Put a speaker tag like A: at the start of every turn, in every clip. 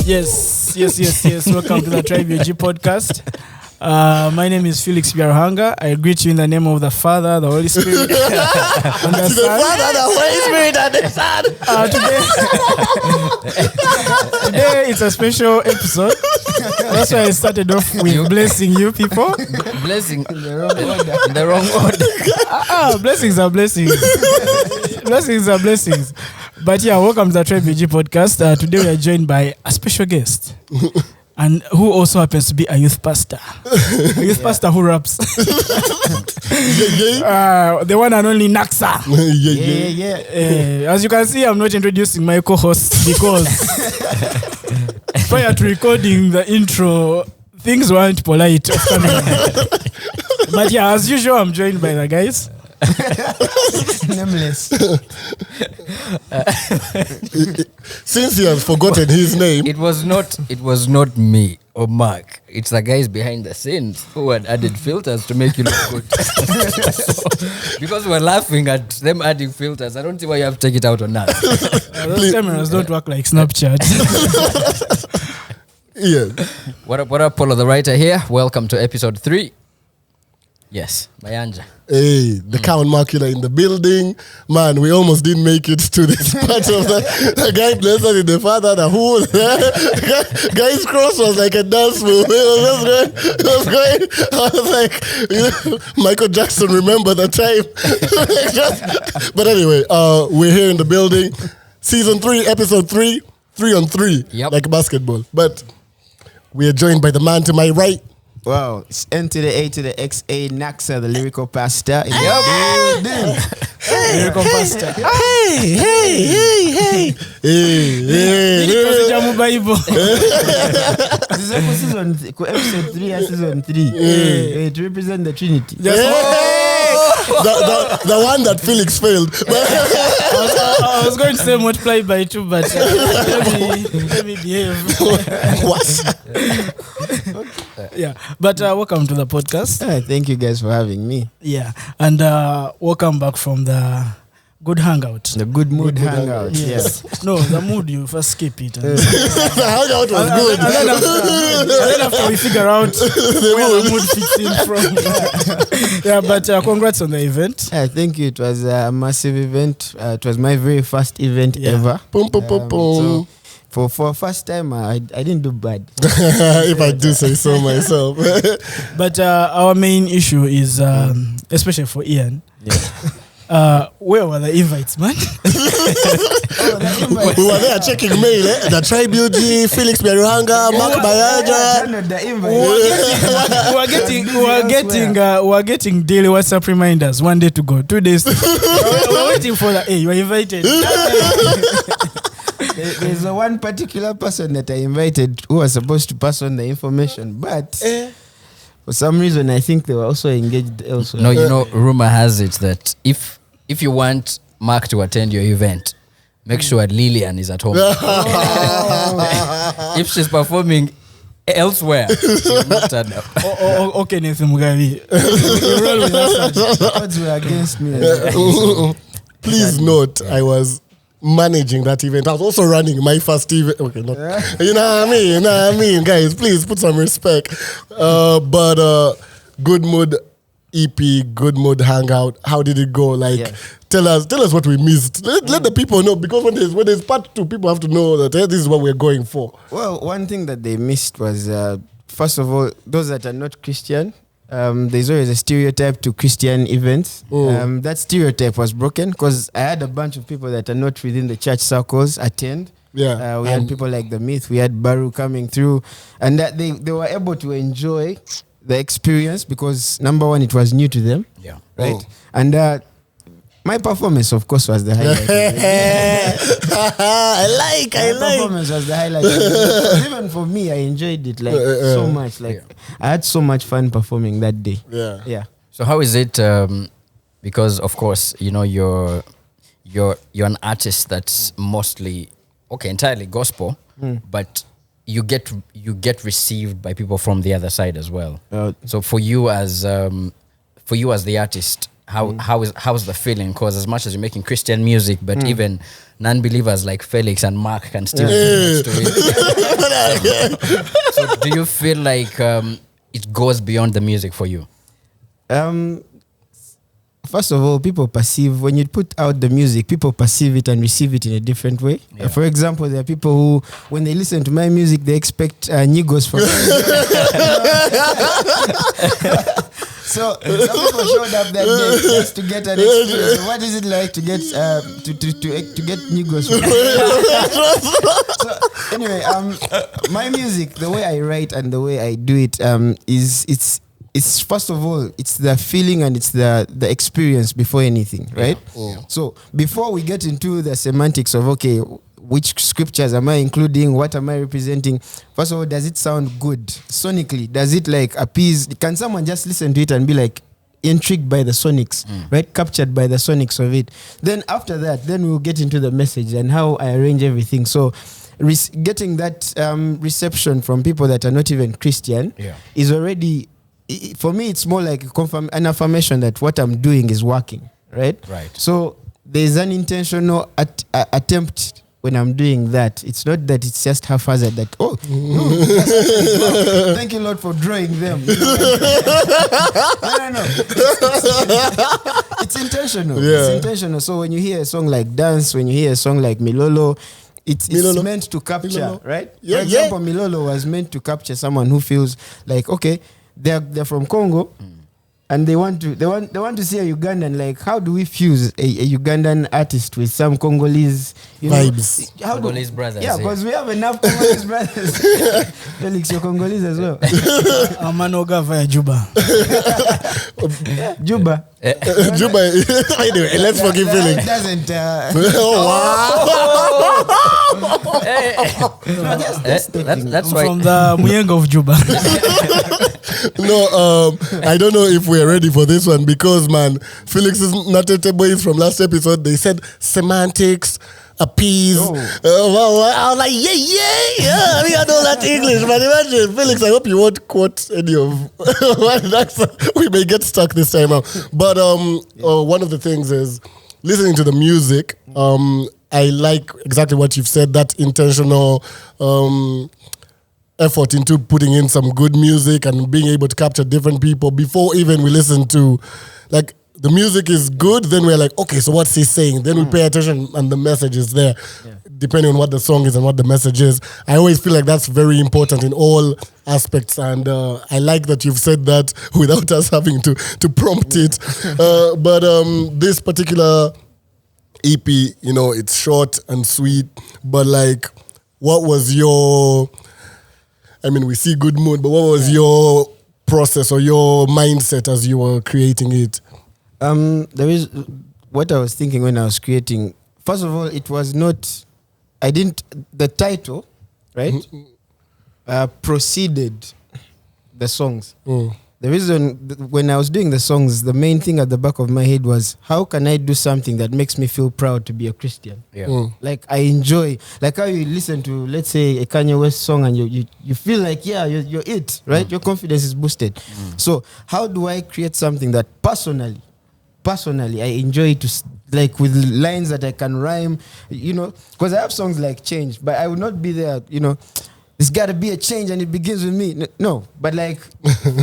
A: Yes. Welcome to the Tribe UG podcast. My name is Felix Biarhanga. I greet you in the name of the Father, the Holy Spirit, and the Son.
B: Father, the Holy Spirit, and the Son.
A: Today it's a special episode. That's why I started off with blessing you people.
C: Blessing in the wrong order.
A: Blessings are blessings. Blessings are blessings. But yeah, welcome to the Tribe UG podcast. Today we are joined by a special guest. And who also happens to be a youth pastor. A youth pastor who raps. The one and only Naxa. As you can see, I'm not introducing my co-host because prior to recording the intro, things weren't polite. But yeah, as usual, I'm joined by the guys.
B: Nameless.
D: Since he has forgotten his name,
C: It was not me or Mark. It's the guys behind the scenes who had added filters to make you look good. Because we're laughing at them adding filters, I don't see why you have to take it out on us.
A: Those cameras don't work like Snapchat.
D: yeah.
C: What up, Paulo the writer here? Welcome to episode 3. Yes, Mayanja.
D: Hey, the Count Macula in the building. Man, we almost didn't make it to this part of the guy blessed in the Father, the who. Guy's cross was like a dance move. It was going. I was like, Michael Jackson, remember the time. But anyway, we're here in the building. Season 3, episode 3, 3 on 3, like basketball. But we are joined by the man to my right.
B: Wow, it's N to the A to the XA, Naxa, the lyrical pastor.
A: Lyrical pastor.
D: Hey.
A: Bible.
B: This is episode 3 and season 3. To represent the Trinity.
D: The one that Felix failed.
A: I was going to say multiply by 2, but let me behave.
D: What?
A: Yeah, but welcome to the podcast.
B: Thank you guys for having me.
A: Yeah, and welcome back from the Good Hangout.
B: The good mood hangout.
A: Yes. No, the mood, you first skip it.
D: The hangout was good.
A: And then after we figure out where the mood fits in from. Yeah, but congrats on the event.
B: Thank you. It was a massive event. It was my very first event ever. So for first time, I didn't do bad.
D: If I do say so myself.
A: But our main issue is, especially for Ian, where were the invites, man?
D: We were there checking mail, The Tribe UG, Felix Biarhanga, Mark Bayaja.
A: We were getting daily WhatsApp reminders. 1 day to go, 2 days to go. We're waiting for that. Hey, you are invited.
B: There's one particular person that I invited who was supposed to pass on the information, but for some reason I think they were also engaged elsewhere.
C: No, you know, rumor has it that if you want Mark to attend your event, make sure Lillian is at home. If she's performing elsewhere, she'll not turn up.
A: Okay, Nathan Mugabe.
B: Odds were against me.
D: Please note, I was managing that event. I was also running my first event. Okay, not, you know what I mean, guys. Please put some respect. But Good Mood EP, Good Mood Hangout. How did it go? Like, tell us what we missed. Let the people know, because when there's part 2, people have to know that this is what we're going for.
B: Well, one thing that they missed was first of all, those that are not Christian. There's always a stereotype to Christian events. That stereotype was broken because I had a bunch of people that are not within the church circles attend.
D: Yeah,
B: we had people like The Myth, we had Baru coming through, and that they were able to enjoy the experience because, number one, it was new to them.
C: Yeah.
B: Right? And my performance, of course, was the highlight.
D: I like.
B: My performance was the highlight. Because even for me, I enjoyed it so much. I had so much fun performing that day. Yeah.
C: So how is it? Because of course, you know, you're an artist that's mostly entirely gospel, but you get received by people from the other side as well. So for you as the artist, how's the feeling? Because as much as you're making Christian music, but even non-believers like Felix and Mark can still dance to it. So do you feel like it goes beyond the music for you?
B: First of all, people perceive, when you put out the music, people perceive it and receive it in a different way.
C: Yeah.
B: For example, there are people who, when they listen to my music, they expect nigos from So some people showed up that day just to get an experience. What is it like to get to get nigos from So anyway, my music, the way I write and the way I do it, it's first of all, it's the feeling and it's the experience before anything, right?
D: Yeah.
B: So before we get into the semantics of, okay, which scriptures am I including? What am I representing? First of all, does it sound good sonically? Does it like appease? Can someone just listen to it and be like intrigued by the sonics, right? Captured by the sonics of it. Then after that, then we'll get into the message and how I arrange everything. So getting that reception from people that are not even Christian is already, for me, it's more like an affirmation that what I'm doing is working, right?
C: Right.
B: So there's an intentional attempt when I'm doing that. It's not that it's just haphazard that, thank you, Lord, for drawing them. No. It's intentional.
D: Yeah.
B: It's intentional. So when you hear a song like Dance, when you hear a song like Milolo, it's meant to capture,
D: Milolo.
B: right?
D: Yeah,
B: For example, Milolo was meant to capture someone who feels like, okay, they're from Congo, and they want to see a Ugandan. Like, how do we fuse a Ugandan artist with some Congolese
D: vibes?
C: Congolese brothers.
B: Yeah, because we have enough Congolese brothers. Felix, you're Congolese as well.
A: Amanoga via Juba.
B: Juba.
D: Juba. Anyway, let's forgive Felix.
B: It doesn't.
C: That's why.
A: From the Muyeng of Juba.
D: No, I don't know if we're ready for this one because, man, Felix's Nutted boys from last episode, they said semantics, appease. I was like, yeah, we got all that English, but imagine, Felix, I hope you won't quote any of we may get stuck this time out. But one of the things is listening to the music. I like exactly what you've said, that intentional effort into putting in some good music and being able to capture different people before even we listen to, like, the music is good, then we're like, okay, so what's he saying? Then we pay attention and the message is there, depending on what the song is and what the message is. I always feel like that's very important in all aspects, and I like that you've said that without us having to prompt it. But this particular EP, it's short and sweet, but like, what was your... I mean, we see Good Mood, but what was your process or your mindset as you were creating it?
B: There is what I was thinking when I was creating. First of all, it was not. The title, right? Preceded the songs. The reason when I was doing the songs, the main thing at the back of my head was, how can I do something that makes me feel proud to be a Christian?
C: Yeah.
B: Like, I enjoy, like how you listen to, let's say, a Kanye West song and you feel like, you're it, right? Your confidence is boosted. So how do I create something that personally I enjoy to, like, with lines that I can rhyme, because I have songs like Change, but I would not be there, there's got to be a change and it begins with me. No, but like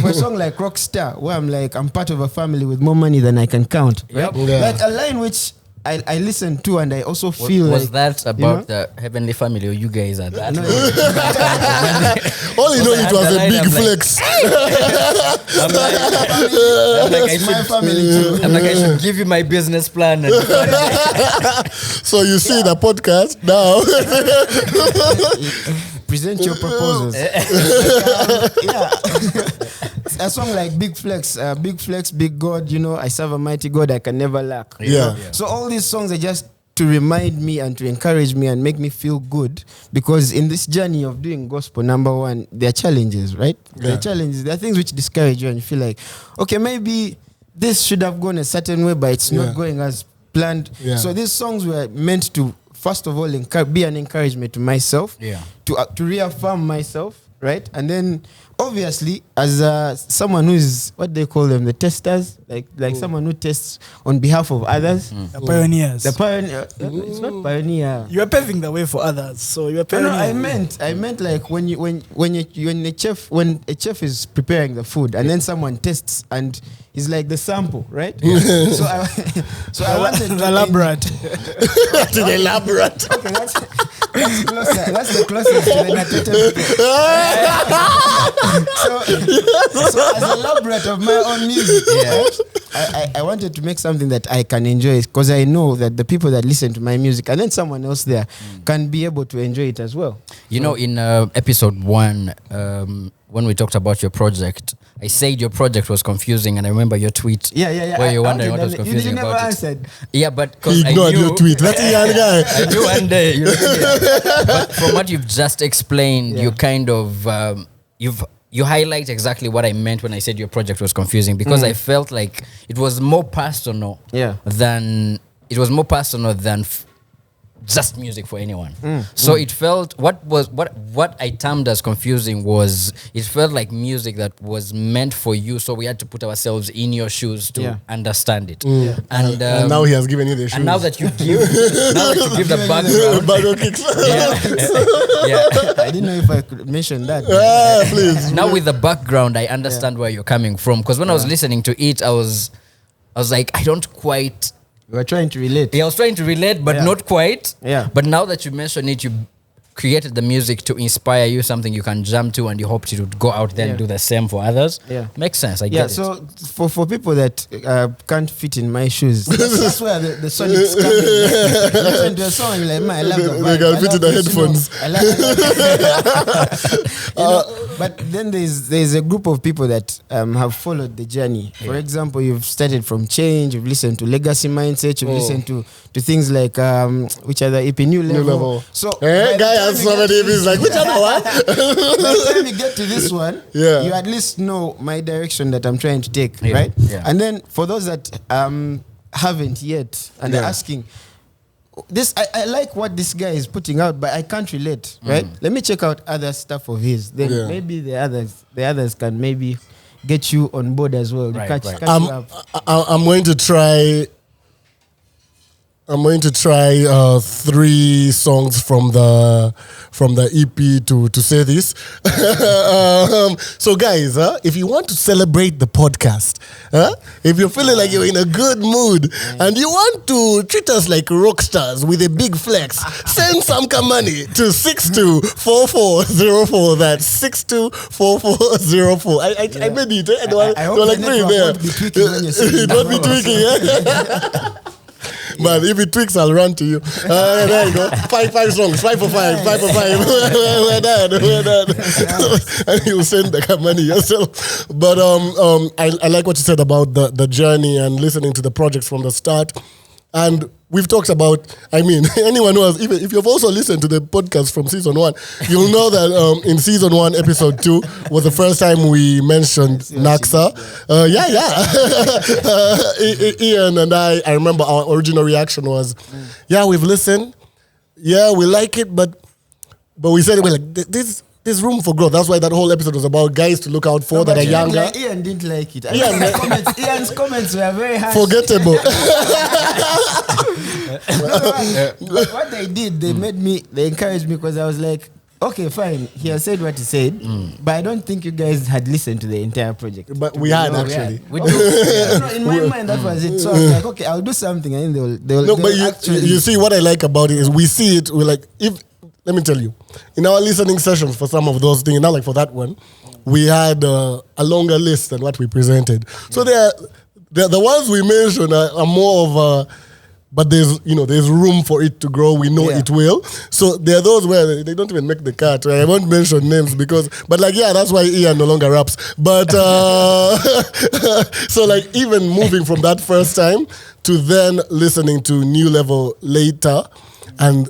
B: for a song like Rockstar, where I'm part of a family with more money than I can count. Right?
C: Yep.
B: Like a line which I listen to and I also feel
C: was
B: like...
C: that about the heavenly family, or you guys are that?
B: No,
D: all you know, it was a big flex.
C: I'm like,
B: it's my family too.
C: I'm like, I should give you my business plan. And
D: So you see the podcast now.
B: Present your proposals. A song like Big Flex, Big God, I serve a mighty God, I can never lack.
D: Yeah.
B: So all these songs are just to remind me and to encourage me and make me feel good, because in this journey of doing gospel, number one, there are challenges, right? There are challenges. There are things which discourage you and you feel like, okay, maybe this should have gone a certain way, but it's not going as planned.
D: Yeah.
B: So these songs were meant to, first of all, be an encouragement to myself, to reaffirm myself, right? And then obviously, as someone who's what they call them, the testers, like someone who tests on behalf of others,
A: The pioneers.
B: the pioneer. It's not pioneer.
A: You are paving the way for others. So you are
B: No,
A: pioneering.
B: I meant like when a chef is preparing the food and then someone tests and is like the sample, right? so I wanted to
A: the elaborate.
D: To the elaborate.
B: Okay, that's closer. That's the closest to the Natete. so as a elaborate of my own music, I wanted to make something that I can enjoy because I know that the people that listen to my music and then someone else there can be able to enjoy it as well.
C: You know, in episode 1, when we talked about your project, I said your project was confusing, and I remember your tweet.
B: Yeah.
C: Where you wondering what was confusing
B: you never
C: about
B: answered.
C: it. Yeah, but
D: He
C: because I
D: ignored
C: knew
D: your tweet. That's a young guy.
C: I knew one day. But from what you've just explained, you kind of you highlight exactly what I meant when I said your project was confusing, because I felt like it was more personal than just music for anyone. So it felt what I termed as confusing was it felt like music that was meant for you, so we had to put ourselves in your shoes to understand it. And
D: now he has given you the shoes.
C: and now that you give the background,
D: Bago kicks.
C: yeah.
B: I didn't know if I could mention that.
D: Please.
C: Now with the background, I understand where you're coming from, because when I was listening to it, I was like, I don't quite.
B: We were trying to relate.
C: Yeah, I was trying to relate, but not quite.
B: Yeah.
C: But now that you mention it, you created the music to inspire you, something you can jump to, and you hope to go out there and do the same for others.
B: Yeah.
C: Makes sense. I get it.
B: So for people that can't fit in my shoes, that's where the sonics come in. Listen to a song, you're like, man, I love the vibe.
D: They can fit in the headphones.
B: But then there's a group of people that have followed the journey. For example, you've started from Change, you've listened to Legacy Mindset, you've listened to things like which other EP, New Level. So
D: guy has so many EPs, like, which other one?
B: By the time you get to this one,
D: Yeah.
B: you at least know my direction that I'm trying to take, right?
C: Yeah.
B: And then for those that haven't yet and are asking, this I like what this guy is putting out, but I can't relate, right? Let me check out other stuff of his. Then maybe the others can maybe get you on board as well. Catch you up.
D: I'm going to try. I'm going to try 3 songs from the EP to say this. So guys, if you want to celebrate the podcast, if you're feeling like you're in a good mood and you want to treat us like rock stars with a big flex, send some money to 624404. That's 624404. I made it.
B: I hope the network won't be tweaking when you're singing.
D: It won't be tweaking. Man, if it tweaks, I'll run to you. There you go. 5 songs. 5 for 5. 5 for 5. We're done. And you'll send the money yourself. But I like what you said about the journey and listening to the projects from the start. And we've talked about, anyone who has, even if you've also listened to the podcast from season 1, you'll know that in season 1, episode 2 was the first time we mentioned Naxa. Ian and I remember our original reaction was, we've listened. Yeah, we like it, but we said, we're like, there's room for growth. That's why that whole episode was about guys to look out for that are younger.
B: Ian didn't like it. Ian's comments were very harsh.
D: Forgettable.
B: What they did, they encouraged me because I was like, okay, fine. He has said what he said, but I don't think you guys had listened to the entire project.
D: But we had actually.
B: In my mind, that was it. So I was like, okay, I'll do something, and they'll.
D: No, but you see what I like about it is we see it. We're like, let me tell you, in our listening sessions for some of those things, not like for that one, we had a longer list than what we presented. So the ones we mentioned are more of a, but there's room for it to grow. We know it will. So there are those where they don't even make the cut. Right? I won't mention names that's why Ian no longer raps. But so like even moving from that first time to then listening to New Level later, and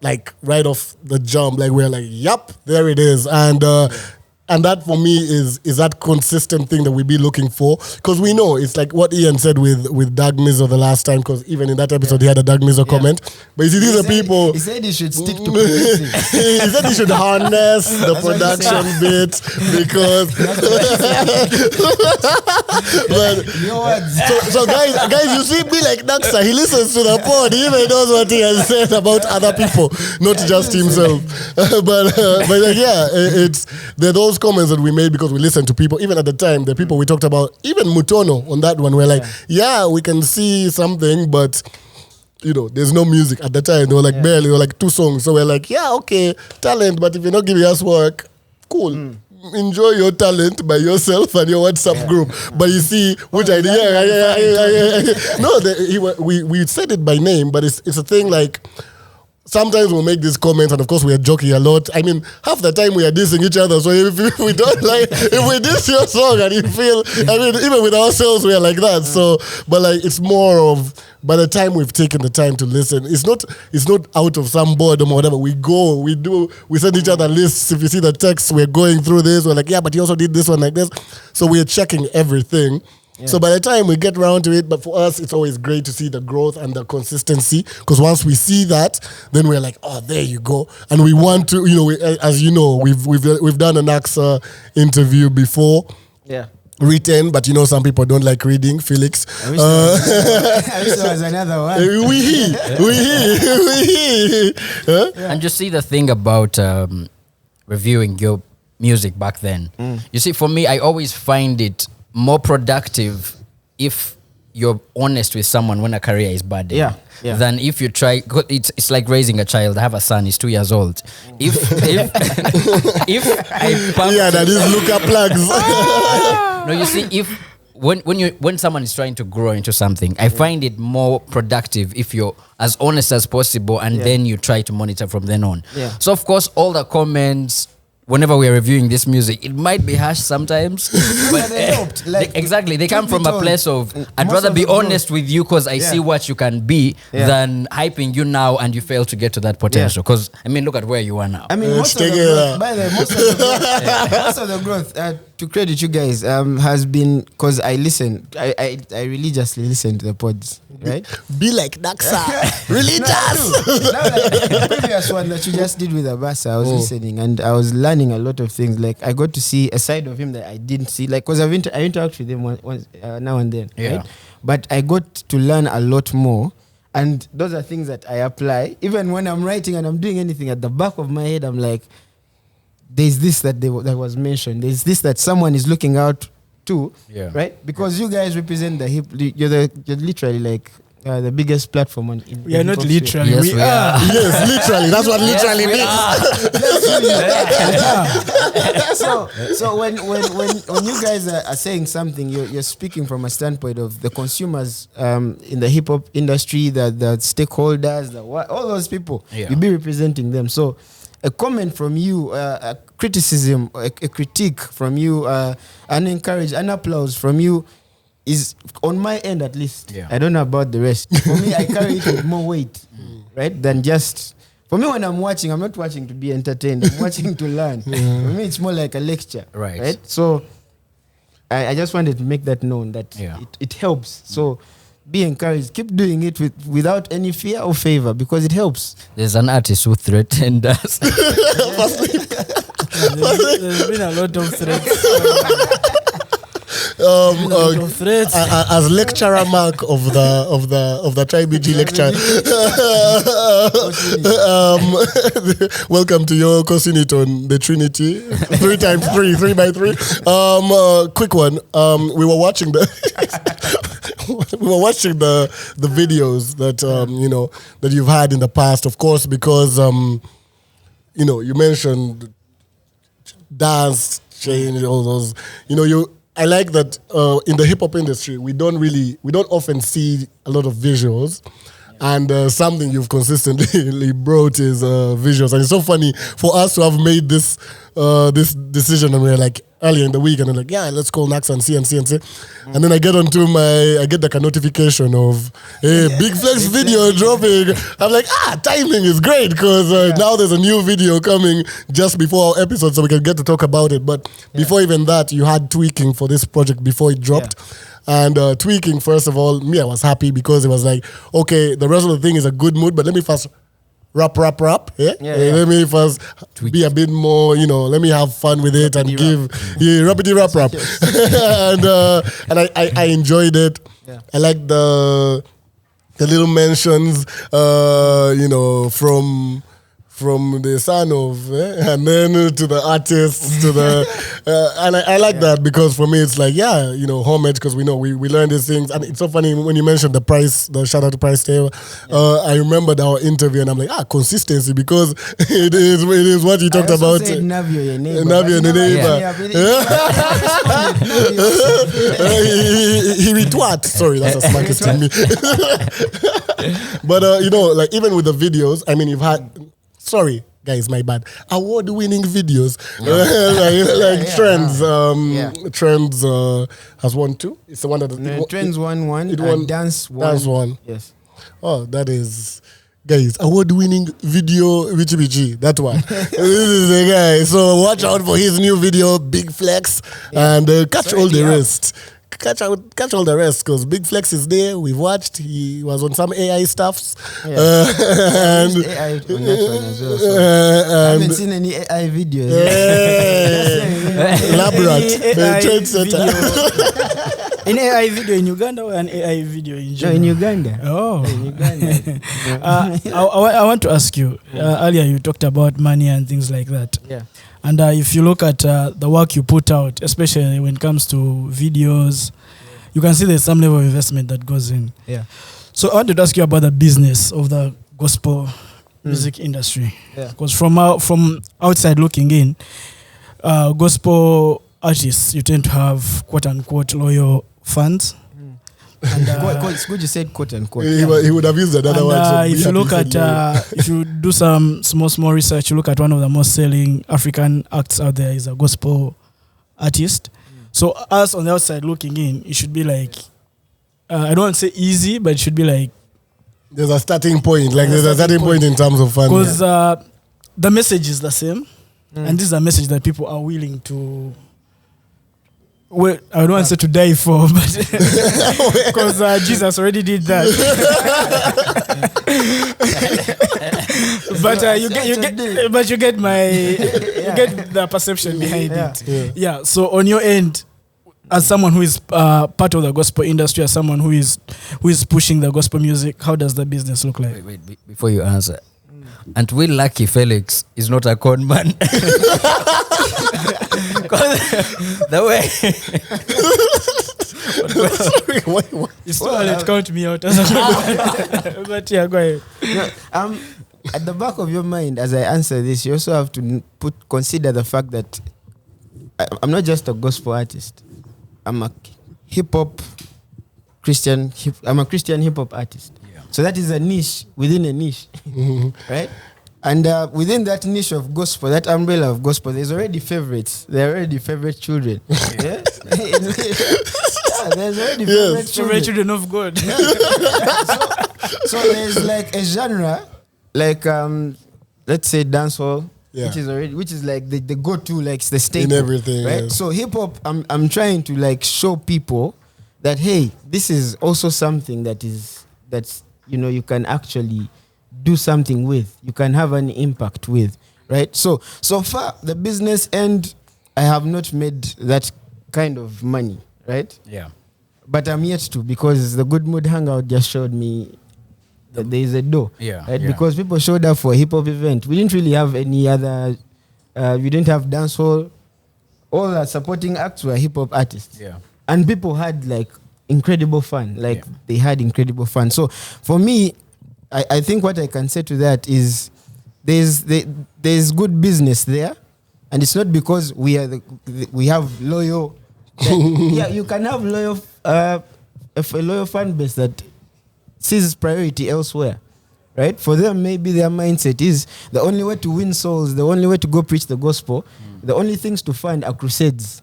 D: like right off the jump, like we're like, yup, there it is. And And that for me is that consistent thing that we be looking for, because we know it's like what Ian said with Doug Mizzo the last time, because even in that episode he had a Doug Mizzo comment. But you see, these are people.
B: He said he should stick to producing.
D: He said he should harness the production bit because. So guys, you see me like Naxa. He listens to the pod. He even knows what he has said about other people, not just himself. But yeah, there are those comments that we made because we listened to people. Even at the time, the people we talked about, even Mutono on that one, we're like, yeah, we can see something, but there's no music at the time. They were like barely, they were like 2 songs. So we're like, yeah, okay, talent, but if you're not giving us work, cool. Enjoy your talent by yourself and your WhatsApp group. But you see, which idea? No, we said it by name, but it's a thing like. Sometimes we'll make these comments, and of course we are joking a lot. I mean, half the time we are dissing each other. So if we don't if we diss your song and you feel, even with ourselves we are like that. So, but like it's more of by the time we've taken the time to listen, it's not out of some boredom or whatever. We send each other lists. If you see the text, we're going through this. We're like, yeah, but you also did this one like this. So we're checking everything. Yeah. So by the time we get around to it, but for us, it's always great to see the growth and the consistency, because once we see that, then we're like, oh, there you go. And we want to, as you know, we've done an Naxa interview before.
B: Yeah.
D: Written, but some people don't like reading. Felix.
B: I wish there was another one.
C: And you see the thing about reviewing your music back then. You see, for me, I always find it more productive if you're honest with someone when a career is bad than if you try. It's like raising a child. I have a son, he's 2 years old. If I pump
D: that is Luca plugs.
C: No, you see, when someone is trying to grow into something, I find it more productive if you're as honest as possible, and then you try to monitor from then on. So of course, all the comments, whenever we are reviewing this music, it might be harsh sometimes, but
B: they helped.
C: They come from a place of, I'd rather be honest with you because I see what you can be than hyping you now and you fail to get to that potential. Because, look at where you are now.
B: Most of the growth, to credit you guys, has been because I listen. I religiously listen to the pods, right?
D: Be like Naxa. Religious.
B: The previous one that you just did with Abasa, I was listening and I was learning a lot of things. Like I got to see a side of him that I didn't see. Like, because I interact with him once now and then, right? But I got to learn a lot more, and those are things that I apply. Even when I'm writing and I'm doing anything, at the back of my head, I'm like, there's this that was mentioned. There's this that someone is looking out to, right? Because you guys represent the hip. You're literally like. The biggest platform on.
A: We are not literally.
C: Yes,
A: we are.
D: Yes, literally. That's what literally means.
B: So when you guys are saying something, you're speaking from a standpoint of the consumers in the hip hop industry, the stakeholders, all those people. You be representing them. So a comment from you, a criticism, a critique from you, an encouragement, an applause from you. Is on my end at least. I don't know about the rest. For me, I carry it with more weight, right? Than just for me when I'm watching, I'm not watching to be entertained. I'm watching to learn. For me, it's more like a lecture, right? So I just wanted to make that known that it helps. So be encouraged. Keep doing it without any fear or favor because it helps.
C: There's an artist who threatened us.
A: There's been a lot of threats.
D: As lecturer Mark of the TriBG lecture. Welcome to your cosinit on the Trinity. 3 times 3, 3 by 3. Quick one. We were watching the videos that that you've had in the past, of course, because you mentioned dance, change, all those. I like that in the hip hop industry, we don't often see a lot of visuals. And something you've consistently brought is visuals. And it's so funny for us to have made this this decision, and we were like earlier in the week, and I'm like, yeah, let's call Naxa and see. And then I get like a notification of a Big Flex video dropping. I'm like, timing is great because now there's a new video coming just before our episode, so we can get to talk about it. But before even that, you had tweaking for this project before it dropped. And tweaking, first of all, I was happy because it was like, okay, the rest of the thing is a good mood, but let me first rap. Yeah? Let me first be a bit more, let me have fun with it and give rappity rap. and I enjoyed it. Yeah. I like the little mentions, from the son of, and then to the artists, to the, and I like that because for me it's like, homage, because we know we learn these things. And it's so funny when you mentioned the shout out to Price Taylor. I remembered our interview and I'm like, consistency, because it is what you talked about.
B: Navio, your neighbor.
D: Navio, the neighbor. He retweet. Sorry, that's a smackest to me. But, like even with the videos, I mean, you've had... Sorry, guys, my bad. Award-winning videos, Trends. Trends has won 2. It's the one that
B: Trends won 1.
D: It won
B: Dance
D: Dance 1.
B: Yes.
D: Oh, that is, guys, award-winning video, Vichi. That one. This is the guy. So watch out for his new video, Big Flex, and catch all the rest. Catch all the rest, because Big Flex is there. We've watched. He was on some AI stuffs.
B: And AI on that one as well. So I haven't seen any AI videos.
D: Elaborate.
A: An AI video in Uganda or an AI video in general?
B: No, in Uganda.
A: Oh.
B: In Uganda.
A: I want to ask you, earlier you talked about money and things like that.
B: Yeah.
A: And if you look at the work you put out, especially when it comes to videos, you can see there's some level of investment that goes in.
B: Yeah.
A: So I wanted to ask you about the business of the gospel music industry. Because from outside looking in, gospel artists, you tend to have quote-unquote loyal fans. And,
B: it's good you said quote unquote.
D: He would have used another word. So
A: if you look at, if you do some small research, you look at one of the most selling African acts out there is a gospel artist. So us on the outside looking in, it should be like, I don't want to say easy, but it should be like,
D: there's a starting point. Like there's a starting point in terms of fun.
A: Because the message is the same, and this is a message that people are willing to. Well, I don't want to say to die for, but because Jesus already did that. But you get the perception behind it. Yeah. So on your end, as someone who is part of the gospel industry, as someone who is pushing the gospel music, how does the business look like?
C: Wait, before you answer, and we lucky Felix is not a con man. The way
A: it's too early to count me out as a but yeah, go ahead.
B: At the back of your mind, as I answer this, you also have to consider the fact that I'm not just a gospel artist. I'm a Christian hip hop artist. Yeah. So that is a niche within a niche, right? And within that niche of gospel, that umbrella of gospel, there's already favorites. There are already favorite children. Yeah? There's already favorite
A: children of God.
B: So there's like a genre, like let's say dancehall, which is like the go-to, like the staple
D: in everything.
B: Right?
D: Yeah.
B: So hip hop, I'm trying to like show people that hey, this is also something that's you can actually do something with, you can have an impact with, right? So far the business end, I have not made that kind of money, right?
C: Yeah.
B: But I'm yet to, because the Good Mood Hangout just showed me that there is a door.
C: Yeah.
B: Right?
C: Yeah.
B: Because people showed up for a hip hop event. We didn't really have any other, we didn't have dancehall. All the supporting acts were hip hop artists.
C: Yeah.
B: And people had like incredible fun. They had incredible fun. So for me, I think what I can say to that is there's good business there, and it's not because we have loyal. Yeah, you can have loyal a loyal fan base that sees priority elsewhere, right? For them, maybe their mindset is the only way to win souls, the only way to go preach the gospel. the only things to fund are crusades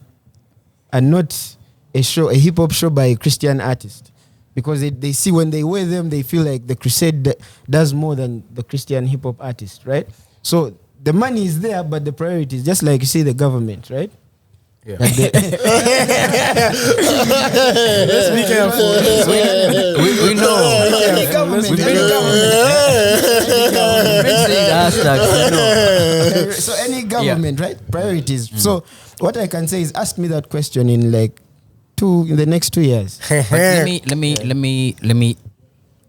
B: and not a hip hop show by a Christian artist. Because they see when they wear them, they feel like the crusade does more than the Christian hip hop artist, right? So the money is there, but the priority is just like you see the government, right?
C: Yeah.
A: Let's be careful.
C: We know.
B: Any government,
C: We've
B: any
C: been-
B: government. So any government, right? Priorities. So what I can say is ask me that question in like in the next 2 years.
C: But let me.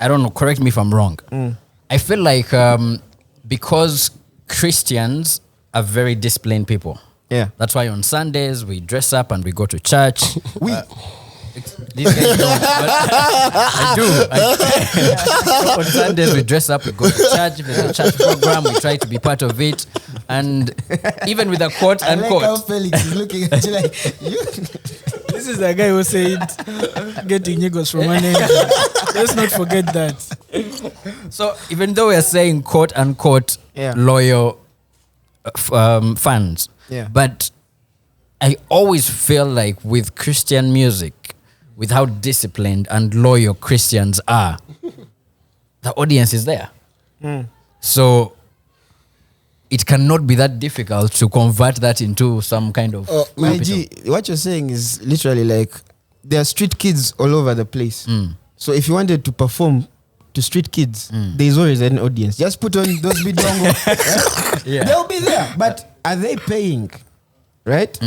C: I don't know. Correct me if I'm wrong. I feel like because Christians are very disciplined people.
B: Yeah.
C: That's why on Sundays we dress up and we go to church. These guys don't, but I do. On Sundays we dress up, we go to church. If there's a church program, we try to be part of it. And even with a quote
B: I like how
C: unquote.
B: Felix is looking at you like, you.
A: This is the guy who said getting niggas from an angel. Let's not forget that.
C: So even though we're saying quote unquote loyal fans, but I always feel like with Christian music, with how disciplined and loyal Christians are, the audience is there. So it cannot be that difficult to convert that into some kind of
B: My G, what you're saying is literally like there are street kids all over the place. So if you wanted to perform to street kids, there's always an audience. Just put on those bidongo. Right? They'll be there. But are they paying? Right?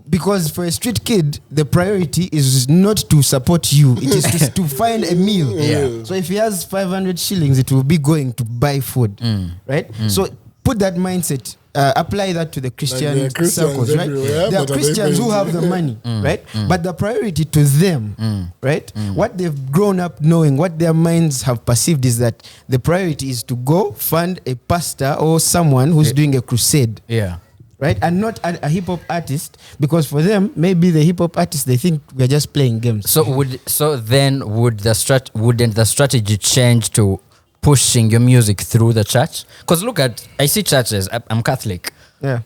B: Because for a street kid, the priority is not to support you. It is to find a meal. So if he has 500 shillings, it will be going to buy food. Right? So put that mindset, apply that to the Christian circles, right? There are Christians who have the money, right? But the priority to them, right? What they've grown up knowing, what their minds have perceived is that the priority is to go fund a pastor or someone who's doing a crusade. Right? And not a hip hop artist, because for them, maybe the hip hop artists, they think we're just playing games.
C: So wouldn't the strategy change to pushing your music through the church? Because look at, I see churches, I'm Catholic.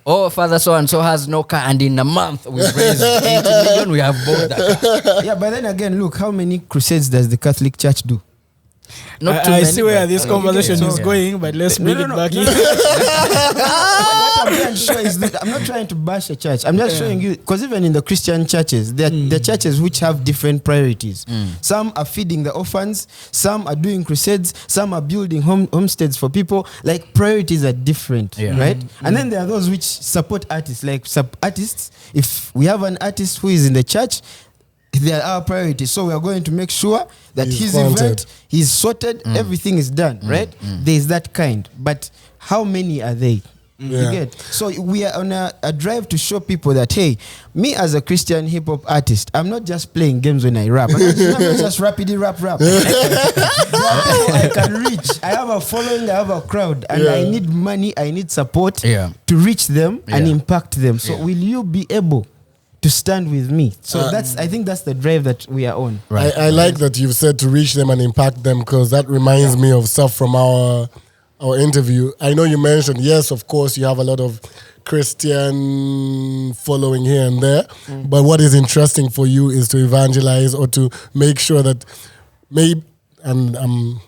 C: Oh, Father so and so has no car, and in a month we've raised 80 million, we have bought that car.
B: But then again, look, how many crusades does the Catholic Church do?
C: Not too
A: I
C: many,
A: see where this conversation is
C: Yeah.
A: going, but let's bring it back in.
B: What I'm trying to show is that I'm not trying to bash a church. I'm just showing you, because even in the Christian churches, there are churches which have different priorities. Some are feeding the orphans, some are doing crusades, some are building homesteads for people. Like, priorities are different, right? And then there are those which support artists, like artists. If we have an artist who is in the church, they are our priority. So we are going to make sure that his event, he's sorted, everything is done, right? There's that kind. But how many are they? You get? So we are on a drive to show people that, hey, me as a Christian hip hop artist, I'm not just playing games when I rap. I'm not just rapidly rap. There are people I can reach. I have a following, I have a crowd, and I need money, I need support to reach them and impact them. So will you be able to stand with me? So I think that's the drive that we are on.
D: Right. I like that you've said to reach them and impact them, because that reminds me of stuff from our interview. I know you mentioned, yes, of course, you have a lot of Christian following here and there, but what is interesting for you is to evangelize or to make sure that maybe, and I'm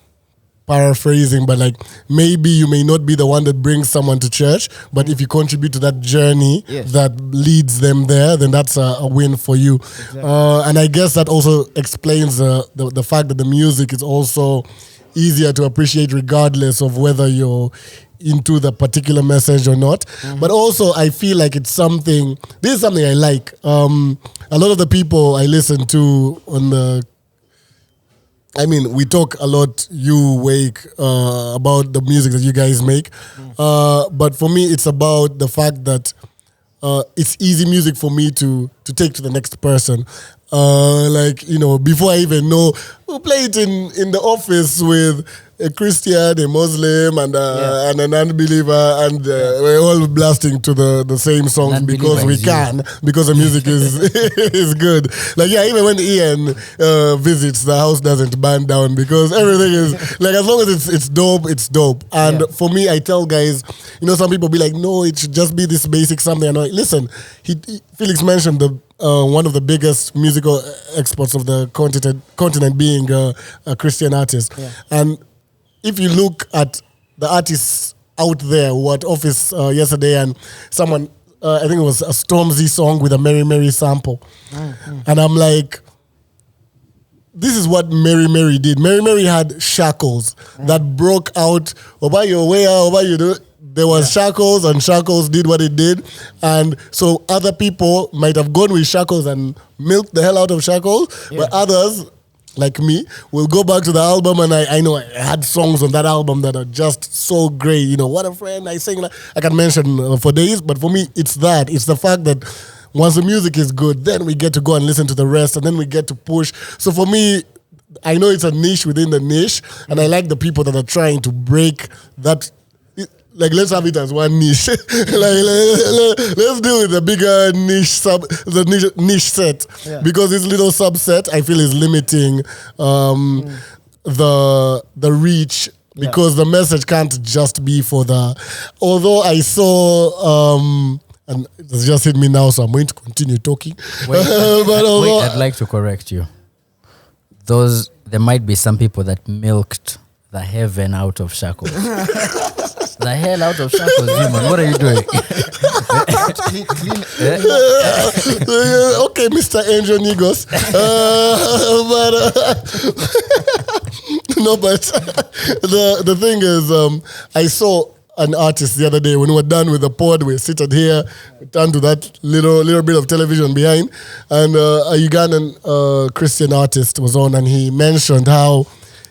D: paraphrasing, but like maybe you may not be the one that brings someone to church, but if you contribute to that journey that leads them there, then that's a win for you. Exactly. And I guess that also explains the fact that the music is also easier to appreciate regardless of whether you're into the particular message or not. But also I feel like this is something I like. A lot of the people I listen to we talk a lot, you, Wake, about the music that you guys make. But for me, it's about the fact that it's easy music for me to take to the next person. Before I even know, we'll play it in the office with a Christian, a Muslim, and an unbeliever, and we're all blasting to the same songs because we can, because the music is is good. Like even when Ian visits, the house doesn't burn down because everything is like, as long as it's dope, it's dope. And for me, I tell guys, some people be like, no, it should just be this basic something. And listen, Felix mentioned one of the biggest musical exports of the continent being a Christian artist. Yeah. And if you look at the artists out there who were at office yesterday, and someone, I think it was a Stormzy song with a Mary Mary sample. Mm-hmm. And I'm like, this is what Mary Mary did. Mary Mary had shackles that broke out. Oba your way, oba you do. There was shackles, and shackles did what it did. And so other people might have gone with shackles and milked the hell out of shackles, but others, like me, will go back to the album, and I know I had songs on that album that are just so great. What a friend, I sing. I can mention for days, but for me, it's that. It's the fact that once the music is good, then we get to go and listen to the rest, and then we get to push. So for me, I know it's a niche within the niche, and I like the people that are trying to break that. Like, let's have it as one niche. Let's deal with the bigger niche set, because this little subset I feel is limiting the reach, because the message can't just be for the. Although I saw. And it's just hit me now, so I'm going to continue talking.
C: Wait, I'd like to correct you. There might be some people that milked the heaven out of shackles. The hell out of shackles, human. What are you doing?
D: Okay, Mr. Angel Nigos. But the thing is, I saw an artist the other day when we were done with the pod. We seated here, we turned to that little bit of television behind, and a Ugandan Christian artist was on, and he mentioned how,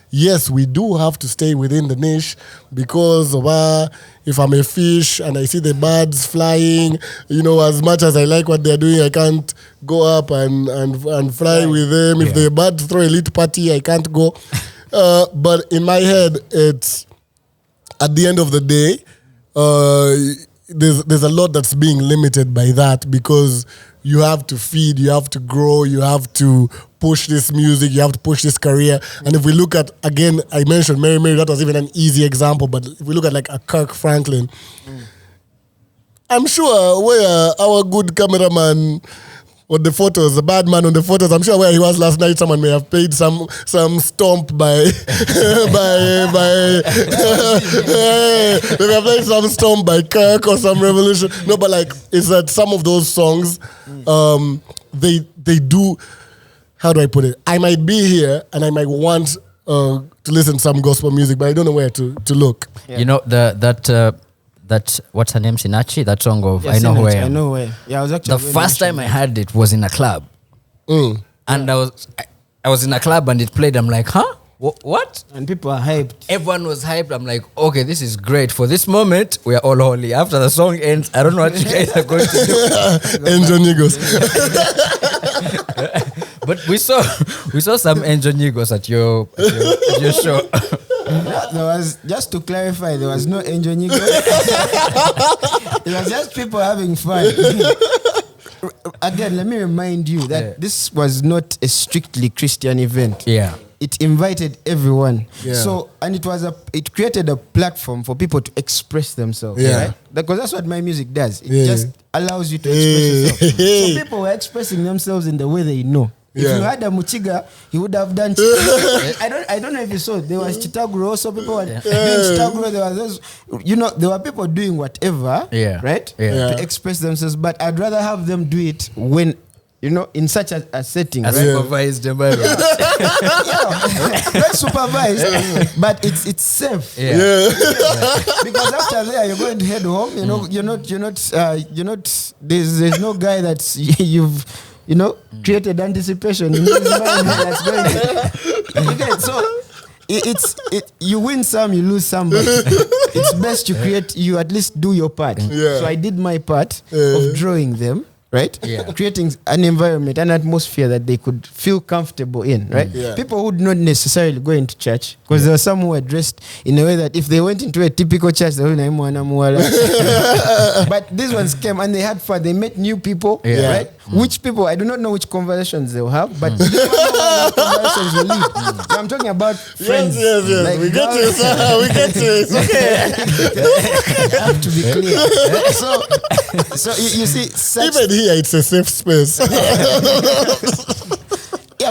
D: yes, we do have to stay within the niche, because if I'm a fish and I see the birds flying, as much as I like what they're doing, I can't go up and fly with them. If the birds throw a little party, I can't go. But in my head, it's, at the end of the day, there's a lot that's being limited by that, because you have to feed, you have to grow, you have to push this music, you have to push this career. And if we look at, again, I mentioned Mary Mary, that was even an easy example, but if we look at like a Kirk Franklin, I'm sure where our good cameraman on the photos, the bad man on the photos, I'm sure where he was last night, someone may have paid some stomp by they may have played some stomp by Kirk or some revolution. No, but like, it's that some of those songs, they do. How do I put it? I might be here and I might want to listen to some gospel music, but I don't know where to look.
C: Yeah. That what's her name, Sinachi, that song of I Know Who I Am.
B: I Know Where. Yeah, I was actually
C: the first time I heard it was in a club, and I was in a club and it played. I'm like, huh? What?
B: And people are hyped.
C: Everyone was hyped. I'm like, okay, this is great. For this moment, we are all holy. After the song ends, I don't know what you guys are going to do.
D: Angel Nigos.
C: But we saw some Angel Nigos at your show.
B: There was, just to clarify, there was no Angel Nigos. It was just people having fun. Again, let me remind you that this was not a strictly Christian event.
C: Yeah.
B: It invited everyone.
D: Yeah.
B: So, and it created a platform for people to express themselves.
D: Yeah.
B: Right? Because that's what my music does. It just allows you to express yourself. So people were expressing themselves in the way they know. If you had a Muchiga, he would have done. I don't know if you saw. There was Chitaguro. Also, people were doing Chitaguro. There was those, there were people doing whatever, right, to express themselves. But I'd rather have them do it when, in such a setting.
C: As supervised environment.
B: Not supervised, but it's safe. Because after there, you're going to head home. You're not. There's no guy that you've. Created anticipation in his mind that's going to. So you win some, you lose some, but it's best you at least do your part. So I did my part of drawing them, right?
C: Yeah.
B: Creating an environment, an atmosphere that they could feel comfortable in, right?
D: Yeah.
B: People would not necessarily go into church because there were some who were dressed in a way that if they went into a typical church, they would but these ones came and they had fun. They met new people, right? Which people, I do not know which conversations they'll have, but they don't know what conversations will lead. So I'm talking about friends.
D: Yes.
B: Like
D: We get
B: girls-
D: to it. We get to it. Okay.
B: I have to be clear. So you see, such,
D: Even here, it's a safe space.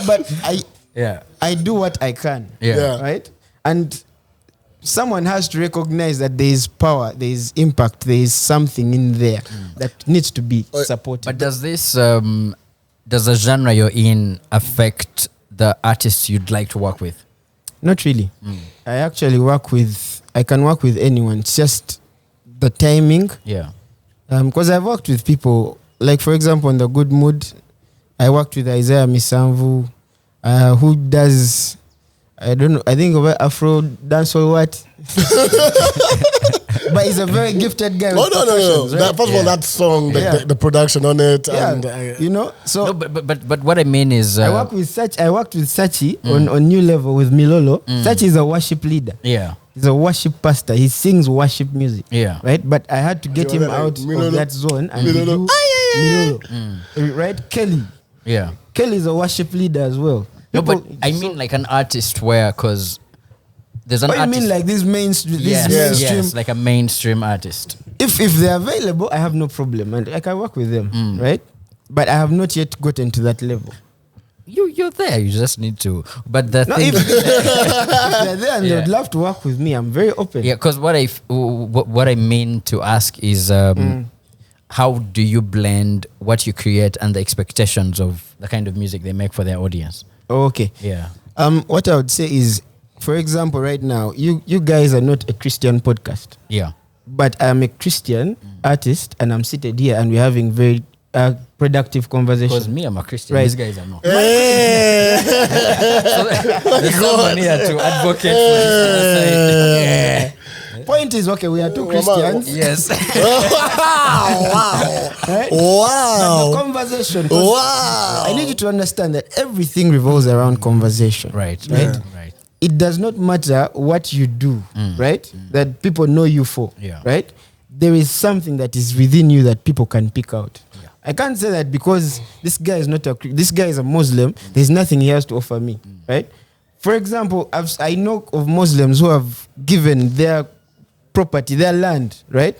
B: but
C: Yeah.
B: I do what I can,
C: Yeah.
B: right? And someone has to recognize that there is power, there is impact, there is something in there that needs to be supported.
C: But does this does the genre you're in affect the artists you'd like to work with?
B: Not really. I actually I can work with anyone. It's just the timing.
C: Yeah.
B: Because I've worked with people, like for example, on the Good Mood, I worked with Isaiah Misamvu, who does, I don't know, I think about Afro dance or what. But he's a very gifted guy.
D: No.
B: with percussions, right?
D: First of all, that song, the production on it, and
B: you know, so
C: No, but what I mean is
B: I worked with Sachi on New Level with Milolo. Sachi is a worship leader.
C: yeah.
B: He's a worship pastor. He sings worship music.
C: Yeah.
B: Right? But I had to get him out of that zone and do Milolo. Right? Kelly.
C: Yeah.
B: Kelly is a worship leader as well.
C: No, but
B: People-
C: I mean like an artist where, because there's an
B: What do you
C: artist.
B: mean like this mainstream?
C: yes,
B: mainstream.
C: yes, like a mainstream artist.
B: If they're available, I have no problem and I can work with them. Right? But I have not yet gotten to that level.
C: You're there. You just need to. But the
B: No,
C: thing,
B: if they're there and
C: Yeah.
B: they'd love to work with me, I'm very open.
C: yeah, because what I mean to ask is, how do you blend what you create and the expectations of the kind of music they make for their audience?
B: Oh, okay.
C: Yeah.
B: What I would say is, for example, right now, you guys are not a Christian podcast,
C: Yeah.
B: but I'm a Christian artist, and I'm seated here, and we're having very productive
C: Because
B: conversation.
C: me, I'm a Christian.
B: Right.
C: These guys are not.
D: Hey.
C: There's someone here to advocate for this.
B: Point is, okay, we are two Christians.
C: Yes.
B: Right? But the
D: Wow.
B: conversation. 'cause
D: Wow.
B: I need you to understand that everything revolves around conversation.
C: Right.
B: Right.
C: Right.
B: It does not matter what you do, right? That people know you for,
C: Yeah.
B: right? There is something that is within you that people can pick out.
C: Yeah.
B: I can't say that because this guy is this guy is a Muslim, there's nothing he has to offer me, right? For example, I know of Muslims who have given their property, their land, right?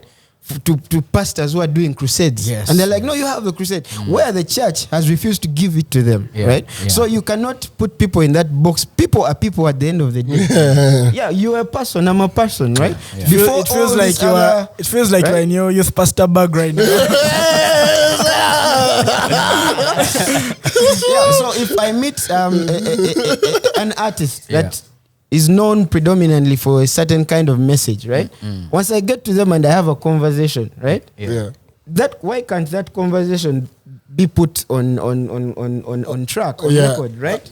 B: To pastors who are doing crusades.
C: Yes.
B: And they're like, no, you have a crusade. Where the church has refused to give it to them,
C: Yeah.
B: right?
C: Yeah.
B: So you cannot put people in that box. People are people at the end of the day. Yeah, you're a person, I'm a person, right?
C: Yeah.
B: Before
A: It feels
B: all
A: like
B: this
A: you are.
B: other-
A: It feels like
B: right?
A: you're in your youth pastor bag right now.
B: Yeah, so if I meet an artist that is known predominantly for a certain kind of message, right? Once I get to them and I have a conversation, right?
D: Yeah.
B: Why can't that conversation be put on track, on
D: Yeah.
B: record, right?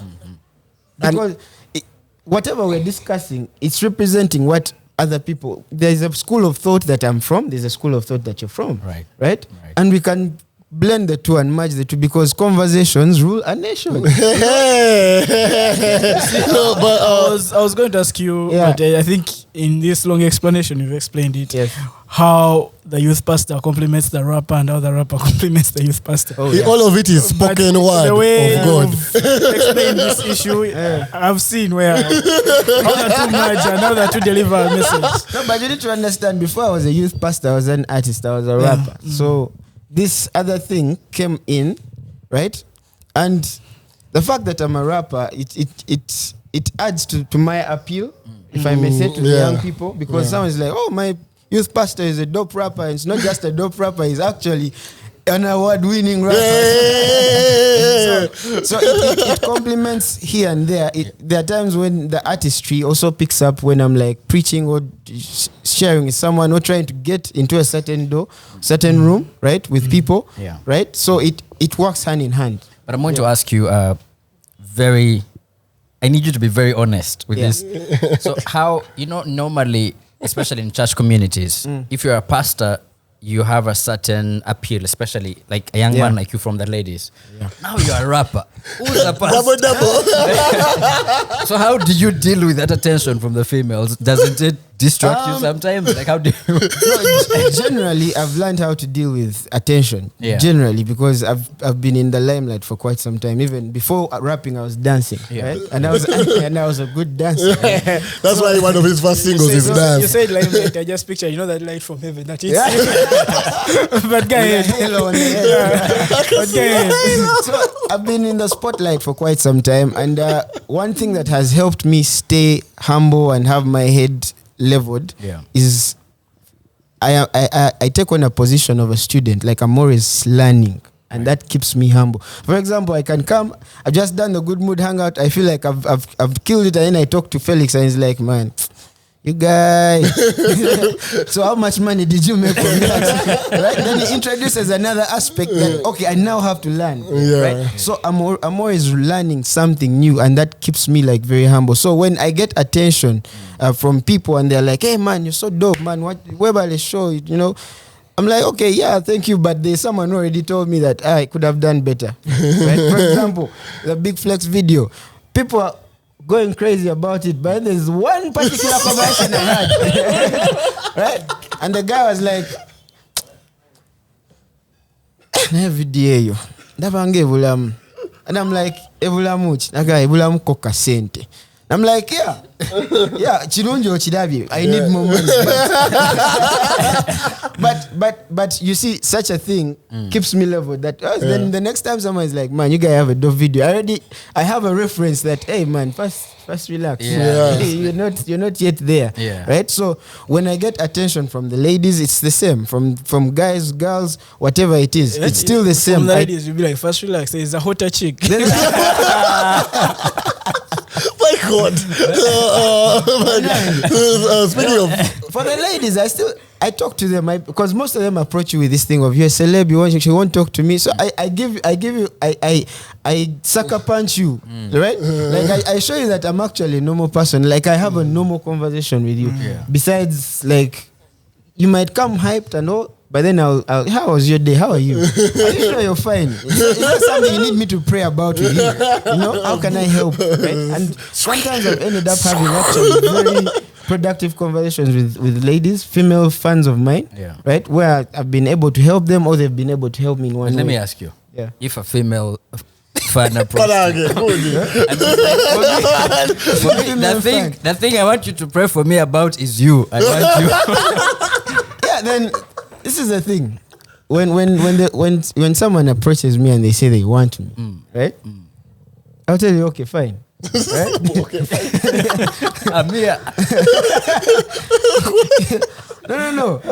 B: Because whatever we're discussing, it's representing what other people. There's a school of thought that I'm from. There's a school of thought that you're from.
C: Right.
B: Right.
C: Right.
B: And we can blend the two and merge the two because conversations rule a nation.
D: No, but
A: I was going to ask you,
B: Yeah.
A: but I think in this long explanation you've explained it.
B: Yes.
A: How the youth pastor complements the rapper and how the rapper complements the youth pastor.
B: Oh,
D: all of it is spoken
A: But
D: word
A: the way
D: of God.
A: you've explained this issue, I've seen where how the two merge and how the two deliver a message.
B: No, but you need to understand, before I was a youth pastor, I was an artist, I was a rapper. So this other thing came in, right? And the fact that I'm a rapper, it adds to my appeal, if I may say, to the young people, because someone's like, oh, my youth pastor is a dope rapper. And it's not just a dope rapper, he's actually an award-winning rapper. So it complements here and there. There are times when the artistry also picks up when I'm like preaching or sharing with someone or trying to get into a certain room, right, with people,
C: Yeah.
B: right? So it works hand in hand.
C: But I'm going to ask you I need you to be very honest with this. So how, normally, especially in church communities, if you're a pastor, you have a certain appeal, especially like a young man like you from the ladies. Yeah. Now you're a rapper. Who's a pastor?
D: Double.
C: So how do you deal with that attention from the females? Doesn't it distract you sometimes? Like how do you?
B: No, generally, I've learned how to deal with attention.
C: Yeah.
B: Generally, because I've been in the limelight for quite some time. Even before rapping, I was dancing, right? And I was a good dancer.
D: That's why one of his first singles is
A: You
D: dance.
A: said limelight. I just picture, that light from heaven. That is. But go ahead.
B: Halo on the head.
A: But go ahead.
B: So I've been in the spotlight for quite some time, and one thing that has helped me stay humble and have my head leveled is I take on a position of a student. Like I'm always learning, and that keeps me humble. For example, I can come. I've just done the Good Mood Hangout. I feel like I've killed it, and then I talk to Felix, and he's like, man, you guys. So how much money did you make from that? Right? Then he introduces another aspect that okay, I now have to learn. Right? So I'm always learning something new, and that keeps me like very humble. So when I get attention from people and they're like, hey man, you're so dope, man. Where about the show? I'm like, okay, yeah, thank you, but there's someone who already told me that I could have done better. Right? For example, the Big Flex video. People are going crazy about it, but there's one particular conversation I had, right? And the guy was like, every day, and I'm like, ebula mukoka sente. I'm like, yeah, chirunjo chidabi. I need more money. But you see, such a thing keeps me level. That then the next time someone is like, man, you guys have a dope video. I have a reference that, hey man, first relax. You're not yet there. Right? So when I get attention from the ladies, it's the same. From guys, girls, whatever it is, it's still the same.
A: From ladies, you'll be like, first relax. There's a hotter chick.
D: My God. Speaking of,
B: for the ladies, I talk to them because most of them approach you with this thing of you're a celeb, you won't talk to me. So I sucker punch you, right? Like I show you that I'm actually a normal person. Like I have a normal conversation with you. Besides, like you might come hyped and all, but then I'll how was your day? How are you? Are you sure you're fine? It's not something you need me to pray about with you. How can I help? Right? And sometimes I've ended up having actually very productive conversations with ladies, female fans of mine, right? Where I've been able to help them or they've been able to help me in one way.
C: Let me ask you. If a female fan approaches you, the thing I want you to pray for me about is you. I want you.
B: Then this is the thing. When someone approaches me and they say they want me, right? I'll tell you, okay, fine. Right?
D: okay, fine.
C: I'm here.
B: No.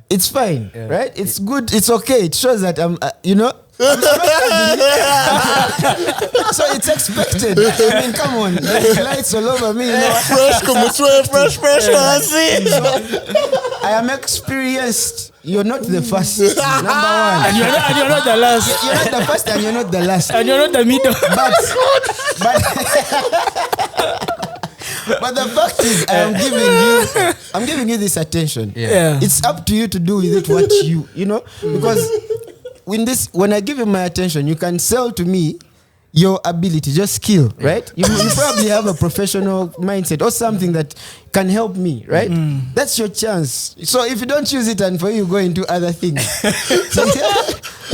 B: It's fine, right? It's good. It's okay. It shows that I'm so it's expected. I mean, come on. There's lights all over me.
D: Fresh.
B: I am experienced. You're not the first. Number one.
A: And you're not the last.
B: You're not the first and you're not the last.
A: And you're not the middle.
B: But the fact is, I'm giving you this attention. It's up to you to do with it what because when I give you my attention, you can sell to me your ability, just skill, right? You probably have a professional mindset or something that can help me, right? That's your chance. So if you don't choose it and for you go into other things,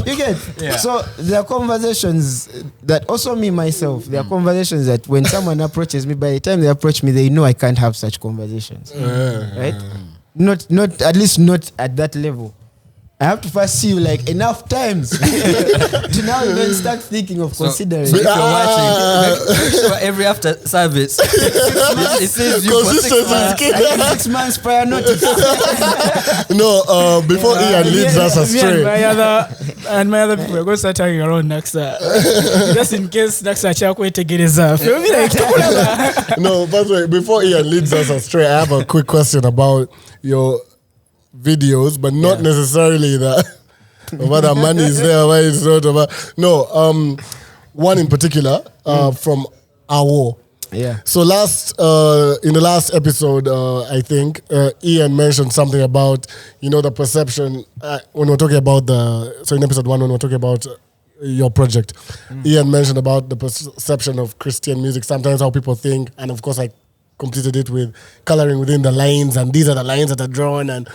B: you get. So there are conversations that also me myself. There are conversations that when someone approaches me, by the time they approach me, they know I can't have such conversations, right? Not at least not at that level. I have to first see you like enough times to now even start thinking of considering.
C: So if you're watching, make sure every after service it says you for 6 months.
B: I give 6 months prior notice.
D: Before Ian leads us astray.
A: And my other people are going to start talking around Naxa. Just in case Naxa chakwete gereza.
D: No, by the way, before Ian leads us astray, I have a quick question about your videos, but not necessarily that whether money is there, why it's not. No, one in particular from Awo.
B: Yeah.
D: So in the last episode, I think Ian mentioned something about the perception when we're talking about in episode 1 when we're talking about your project. Ian mentioned about the perception of Christian music. Sometimes how people think, and of course I completed it with coloring within the lines, and these are the lines that are drawn, and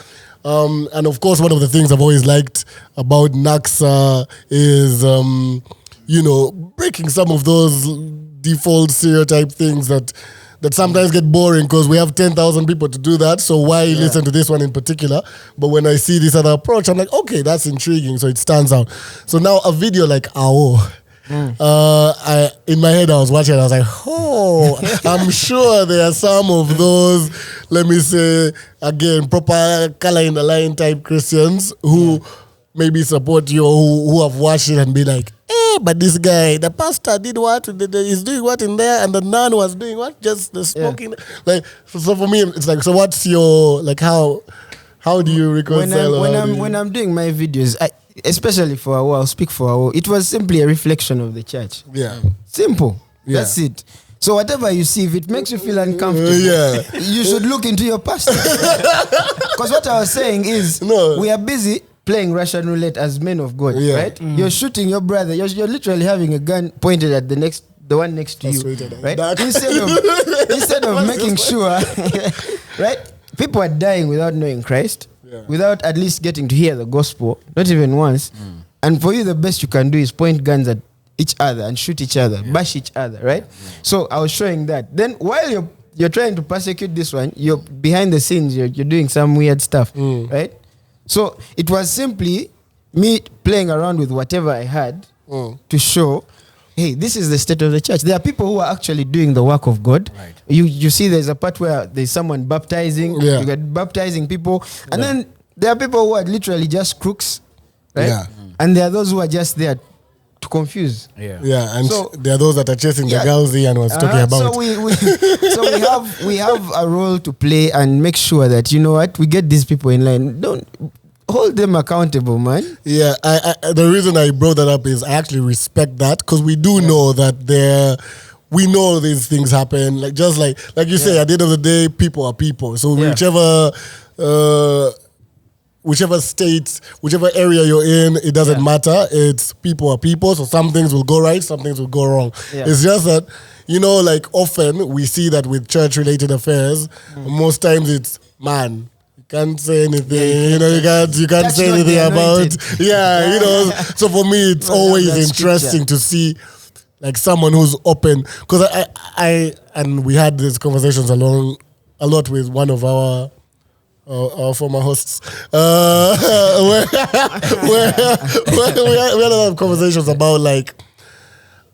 D: of course one of the things I've always liked about Naxa is breaking some of those default stereotype things that sometimes get boring because we have 10,000 people to do that. So why listen to this one in particular? But when I see this other approach, I'm like, okay, that's intriguing. So it stands out. So now a video like Ao, in my head I was watching, I was like, oh, I'm sure there are some of those, let me say again, proper color in the line type Christians who maybe support you, or who have watched it and be like, but this guy, the pastor did what? He's doing what in there, and the nun was doing what? Just the smoking. Like, so for me, it's like, so what's your, like, how do you reconcile?
B: When I'm doing my videos, especially for I'll speak for Awo, it was simply a reflection of the church.
D: Yeah.
B: Simple.
D: Yeah.
B: That's it. So whatever you see, if it makes you feel uncomfortable, you should look into your pastor. Because what I was saying is, we are busy playing Russian roulette as men of God, right? You're shooting your brother. You're literally having a gun pointed at the one next to you, right? Instead of making sure, right? People are dying without knowing Christ, without at least getting to hear the gospel, not even once. And for you, the best you can do is point guns at each other and shoot each other, bash each other, right? So I was showing that. Then while you're trying to persecute this one, you're behind the scenes, you're doing some weird stuff, right? So it was simply me playing around with whatever I had to show, hey, this is the state of the church. There are people who are actually doing the work of God. Right. You see there's a part where there's someone baptizing, you got baptizing people, and then there are people who are literally just crooks, right? Yeah. And there are those who are just there to confuse.
D: Yeah, and so, there are those that are chasing the girls Ian was talking about.
B: So we have a role to play and make sure that, you know what, we get these people in line. Don't hold them accountable, man.
D: Yeah, the reason I brought that up is I actually respect that, because we do know that we know these things happen. Like just like you say, at the end of the day, people are people. So whichever state, whichever area you're in, it doesn't matter. It's people are people. So some things will go right, some things will go wrong. Yeah. It's just that, like often we see that with church-related affairs, most times it's, man, you can't say anything. You can't say anything about. So for me, it's always interesting to see like someone who's open, because I we had these conversations a lot with one of our former hosts, where we had a lot of conversations about, like,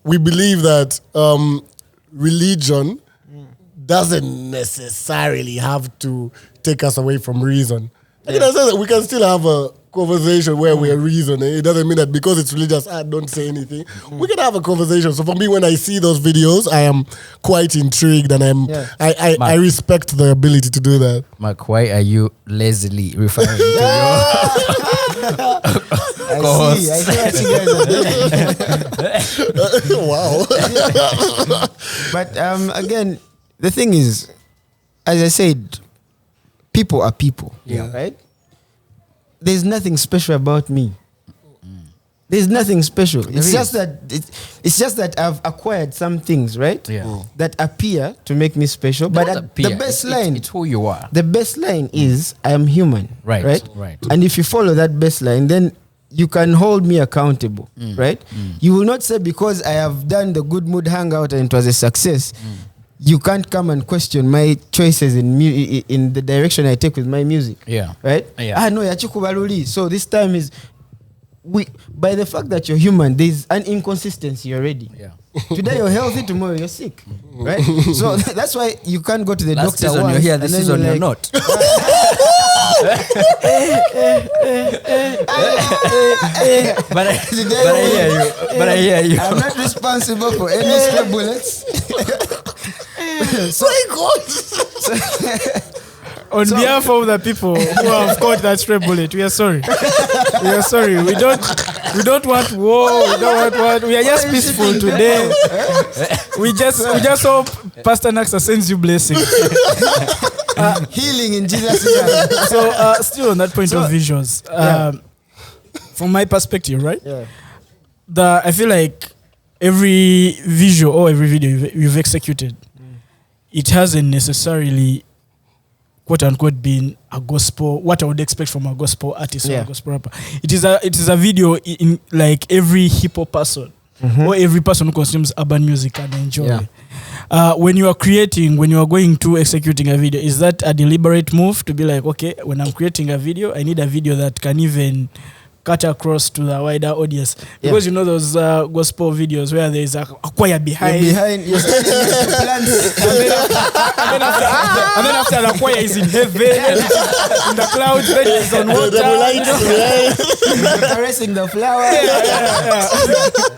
D: we believe that religion doesn't necessarily have to take us away from reason. Like, we can still have a conversation where we're reasoning. It doesn't mean that because it's religious, don't say anything. We can have a conversation. So for me, when I see those videos, I am quite intrigued, and I respect the ability to do that.
C: Mark, why are you lazily referring to your
B: I see what you guys are doing.
D: Wow.
B: But again, the thing is, as I said, people are people, right? There's nothing special about me. There's nothing special. It's just that I've acquired some things, right? Yeah. That appear to make me special. But the baseline,
C: it's who you are.
B: The baseline is I am human, right? And if you follow that baseline, then you can hold me accountable, right? You will not say because I have done the Good Mood Hangout and it was a success, you can't come and question my choices in the direction I take with my music. Right? No, yachikubaluli. So this time is by the fact that you're human, there's an inconsistency already. Today you're healthy, tomorrow you're sick. Right? So that's why you can't go to the doctor
C: once. You're here, this season you're not. But I hear you.
B: I'm not responsible for any stray bullets.
A: On behalf of the people who have caught that stray bullet, we are sorry. We don't We don't want war. We don't want. We are just peaceful today. We just hope Pastor Naxa sends you blessings.
B: Healing in Jesus' name.
A: So still on that point of visuals, from my perspective, right?
B: Yeah.
A: I feel like every visual or every video you've executed, it hasn't necessarily, quote unquote, been a gospel. What I would expect from a gospel artist or a gospel rapper. It is a video in like every hip hop person or every person who consumes urban music can enjoy.
B: Yeah.
A: When you are going to executing a video, is that a deliberate move to be like, okay, when I'm creating a video, I need a video that can even cut across to the wider audience? Because you know those gospel videos where there is a choir behind.
B: You're standing next to plants.
A: And then after the choir is in heaven, and it is in the clouds, then it's on water.
B: Caressing the flower.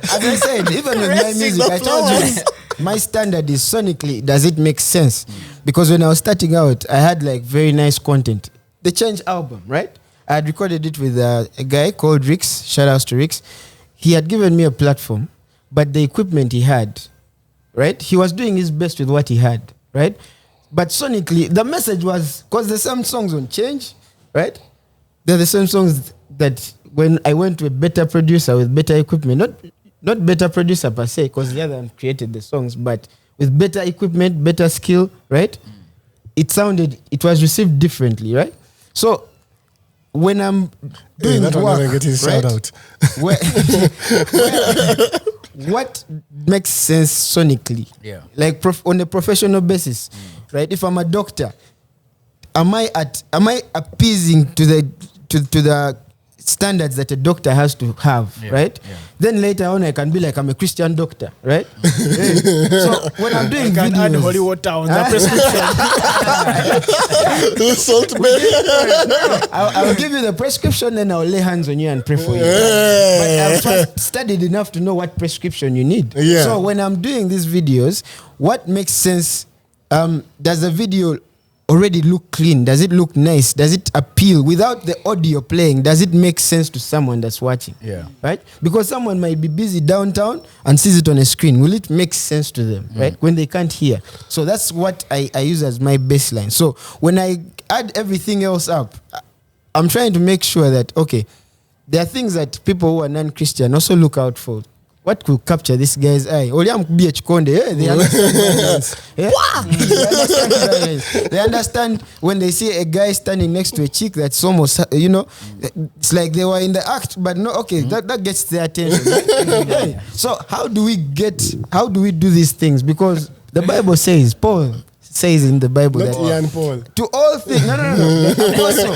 B: As I said, even with my music, I told you, my standard is sonically, does it make sense? Because when I was starting out, I had like very nice content. The Change album, right? I had recorded it with a guy called Rix. Shout outs to Rix. He had given me a platform, but the equipment he had, right? He was doing his best with what he had, right? But sonically, the message was, because the same songs on Change, right? They're the same songs that when I went to a better producer with better equipment, not better producer per se, because the other one created the songs, but with better equipment, better skill, right? It was received differently, right? So when I'm doing
D: that
B: work,
D: one never get his
B: right?
D: shout out.
B: What makes sense sonically?
C: Yeah.
B: Like on a professional basis, right? If I'm a doctor, am I appeasing to the standards that a doctor has to have, right? Yeah. Then later on, I can be like, I'm a Christian doctor, right? So when I'm doing
A: You can
B: videos,
A: add holy water on the prescription.
B: I'll give you the prescription, then I'll lay hands on you and pray for you. But I've first studied enough to know what prescription you need.
D: Yeah.
B: So when I'm doing these videos, what makes sense? Does the video already look clean? Does it look nice? Does it appeal? Without the audio playing, does it make sense to someone that's watching?
C: Yeah.
B: Right? Because someone might be busy downtown and sees it on a screen. Will it make sense to them, right? When they can't hear. So that's what I use as my baseline. So when I add everything else up, I'm trying to make sure that, okay, there are things that people who are non-Christian also look out for. What could capture this guy's eye? They understand violence. They understand when they see a guy standing next to a chick that's almost, it's like they were in the act, but no, okay, that gets their attention. Right? So how do we do these things? Because the Bible says, Paul says in the Bible
D: Not Ian Paul.
B: To all things, no. Also,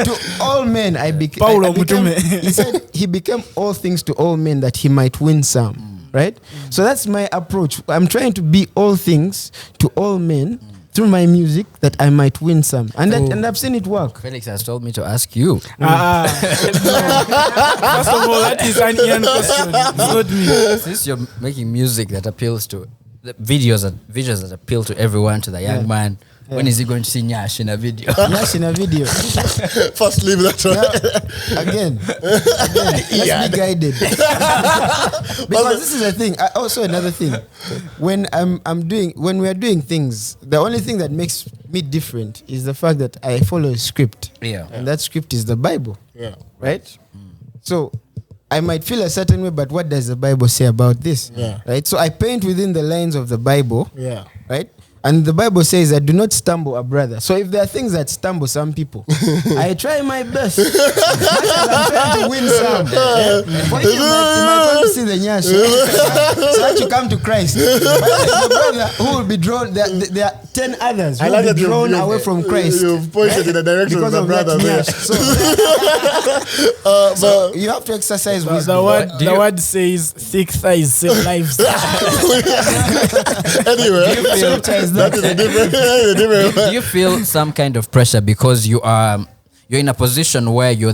B: to all men, he said he became all things to all men that he might win some, right? So that's my approach. I'm trying to be all things to all men through my music that I might win some. And I've seen it work.
C: Felix has told me to ask you.
A: First of all, that is an Ian question, not me.
C: Since you're making music that appeals to the videos that appeal to everyone, to the young man, when is he going to see Nyash in a video?
B: Nyash in a video.
D: First leave that one.
B: Again, let's be guided. Because this is a thing. Also another thing. When we are doing things, the only thing that makes me different is the fact that I follow a script.
C: Yeah.
B: And that script is the Bible.
D: Yeah.
B: Right? So I might feel a certain way, but what does the Bible say about this?
D: Yeah.
B: Right? So I paint within the lines of the Bible.
D: Yeah.
B: Right? And the Bible says that do not stumble a brother. So if there are things that stumble some people, I try my best. I'm trying to win some. For you might want to see the Nyash. So that you come to Christ. But the brother who will be drawn, there are 10 others who will be drawn away from Christ.
D: You've pointed in the direction of the brother there.
B: So you have to exercise wisdom.
A: The word says thick thighs save lives.
D: Anyway, that is a different
C: Do you feel some kind of pressure because you're in a position where you're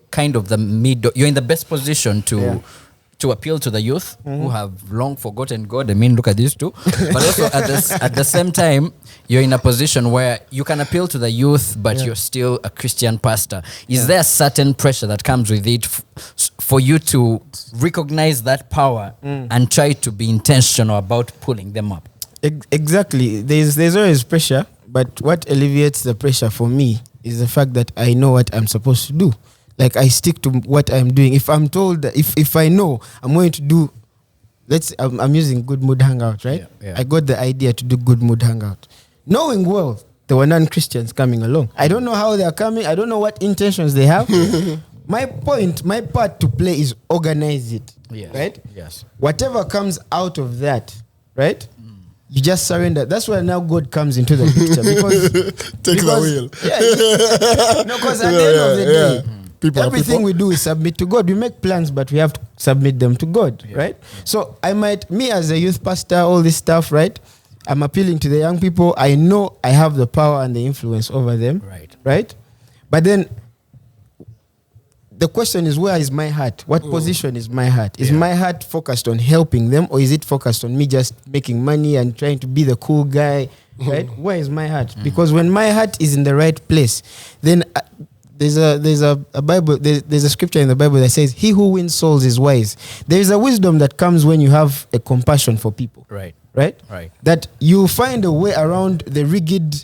C: kind of the middle, you're in the best position to to appeal to the youth who have long forgotten God. I mean, look at these two. But also at the same time, you're in a position where you can appeal to the youth, but you're still a Christian pastor. Is there a certain pressure that comes with it for you to recognize that power and try to be intentional about pulling them up?
B: Exactly. There's always pressure, but what alleviates the pressure for me is the fact that I know what I'm supposed to do. Like, I stick to what I'm doing. If I'm told that if I know I'm going to do, I'm using Good Mood Hangout, right?
C: Yeah.
B: I got the idea to do Good Mood Hangout, knowing well there were non-Christians coming along. I don't know how they are coming. I don't know what intentions they have. My part to play is organize it, right?
C: Yes.
B: Whatever comes out of that, right? You just surrender. That's where now God comes into the picture, because
D: Takes the wheel.
B: Because at the end of the day,
D: People
B: everything we do is submit to God. We make plans, but we have to submit them to God, right? So me as a youth pastor, all this stuff, right? I'm appealing to the young people. I know I have the power and the influence over them, right? But then the question is, where is my heart? What position is my heart? Is my heart focused on helping them, or is it focused on me just making money and trying to be the cool guy, right? Where is my heart? Because when my heart is in the right place, then there's a Bible, there's a scripture in the Bible that says, "He who wins souls is wise." There is a wisdom that comes when you have a compassion for people, right? That you find a way around the rigid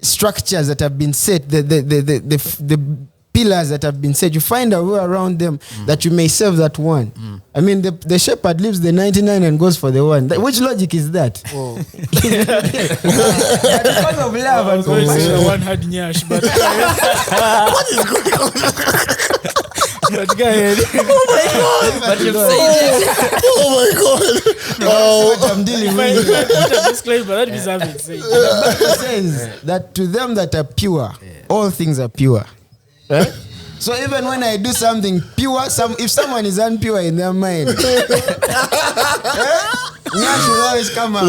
B: structures that have been set, the pillars that have been set. You find a way around them that you may serve that one. I mean, the shepherd leaves the 99 and goes for the one. Which logic is that? Because of love and compassion.
A: The one had nyash, but
D: What is going on?
A: but go ahead.
C: But you've said it.
D: Oh my God.
B: What I'm dealing with.
A: Put a disclaimer, that deserves it. Say.
B: The Bible says that to them that are pure, all things are pure. Right? So even when I do something pure, if someone is unpure in their mind, Nya should always come up.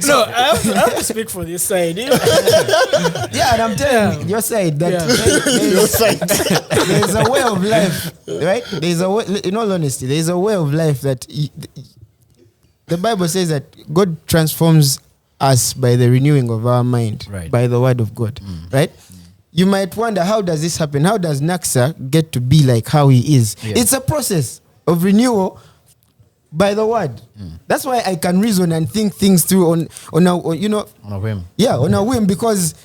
A: No, I have to speak for this side.
B: Yeah, and I'm telling your side that there's a way of life, right? There's a way, in all honesty, there's a way of life that the Bible says that God transforms us by the renewing of our mind, by the word of God, right? You might wonder, how does this happen? How does Naxa get to be like how he is? It's a process of renewal by the word. That's why I can reason and think things through on a whim. Yeah, on a whim, because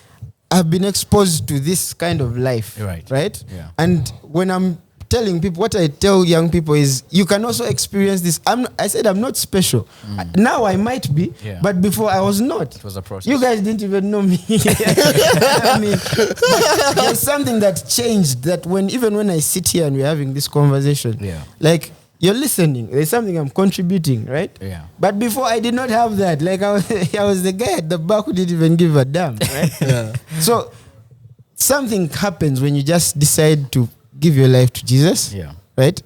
B: I've been exposed to this kind of life, right?
C: Yeah.
B: And when I'm telling people, what I tell young people is, you can also experience this. I said I'm not special. Now I might be, but before I was not.
C: It was a process.
B: You guys didn't even know me. I mean, there's something that changed, that even when I sit here and we're having this conversation, like, you're listening. There's something I'm contributing, right?
C: Yeah.
B: But before, I did not have that. Like, I was the guy at the back who didn't even give a damn, right? So something happens when you just decide to give your life to Jesus, right?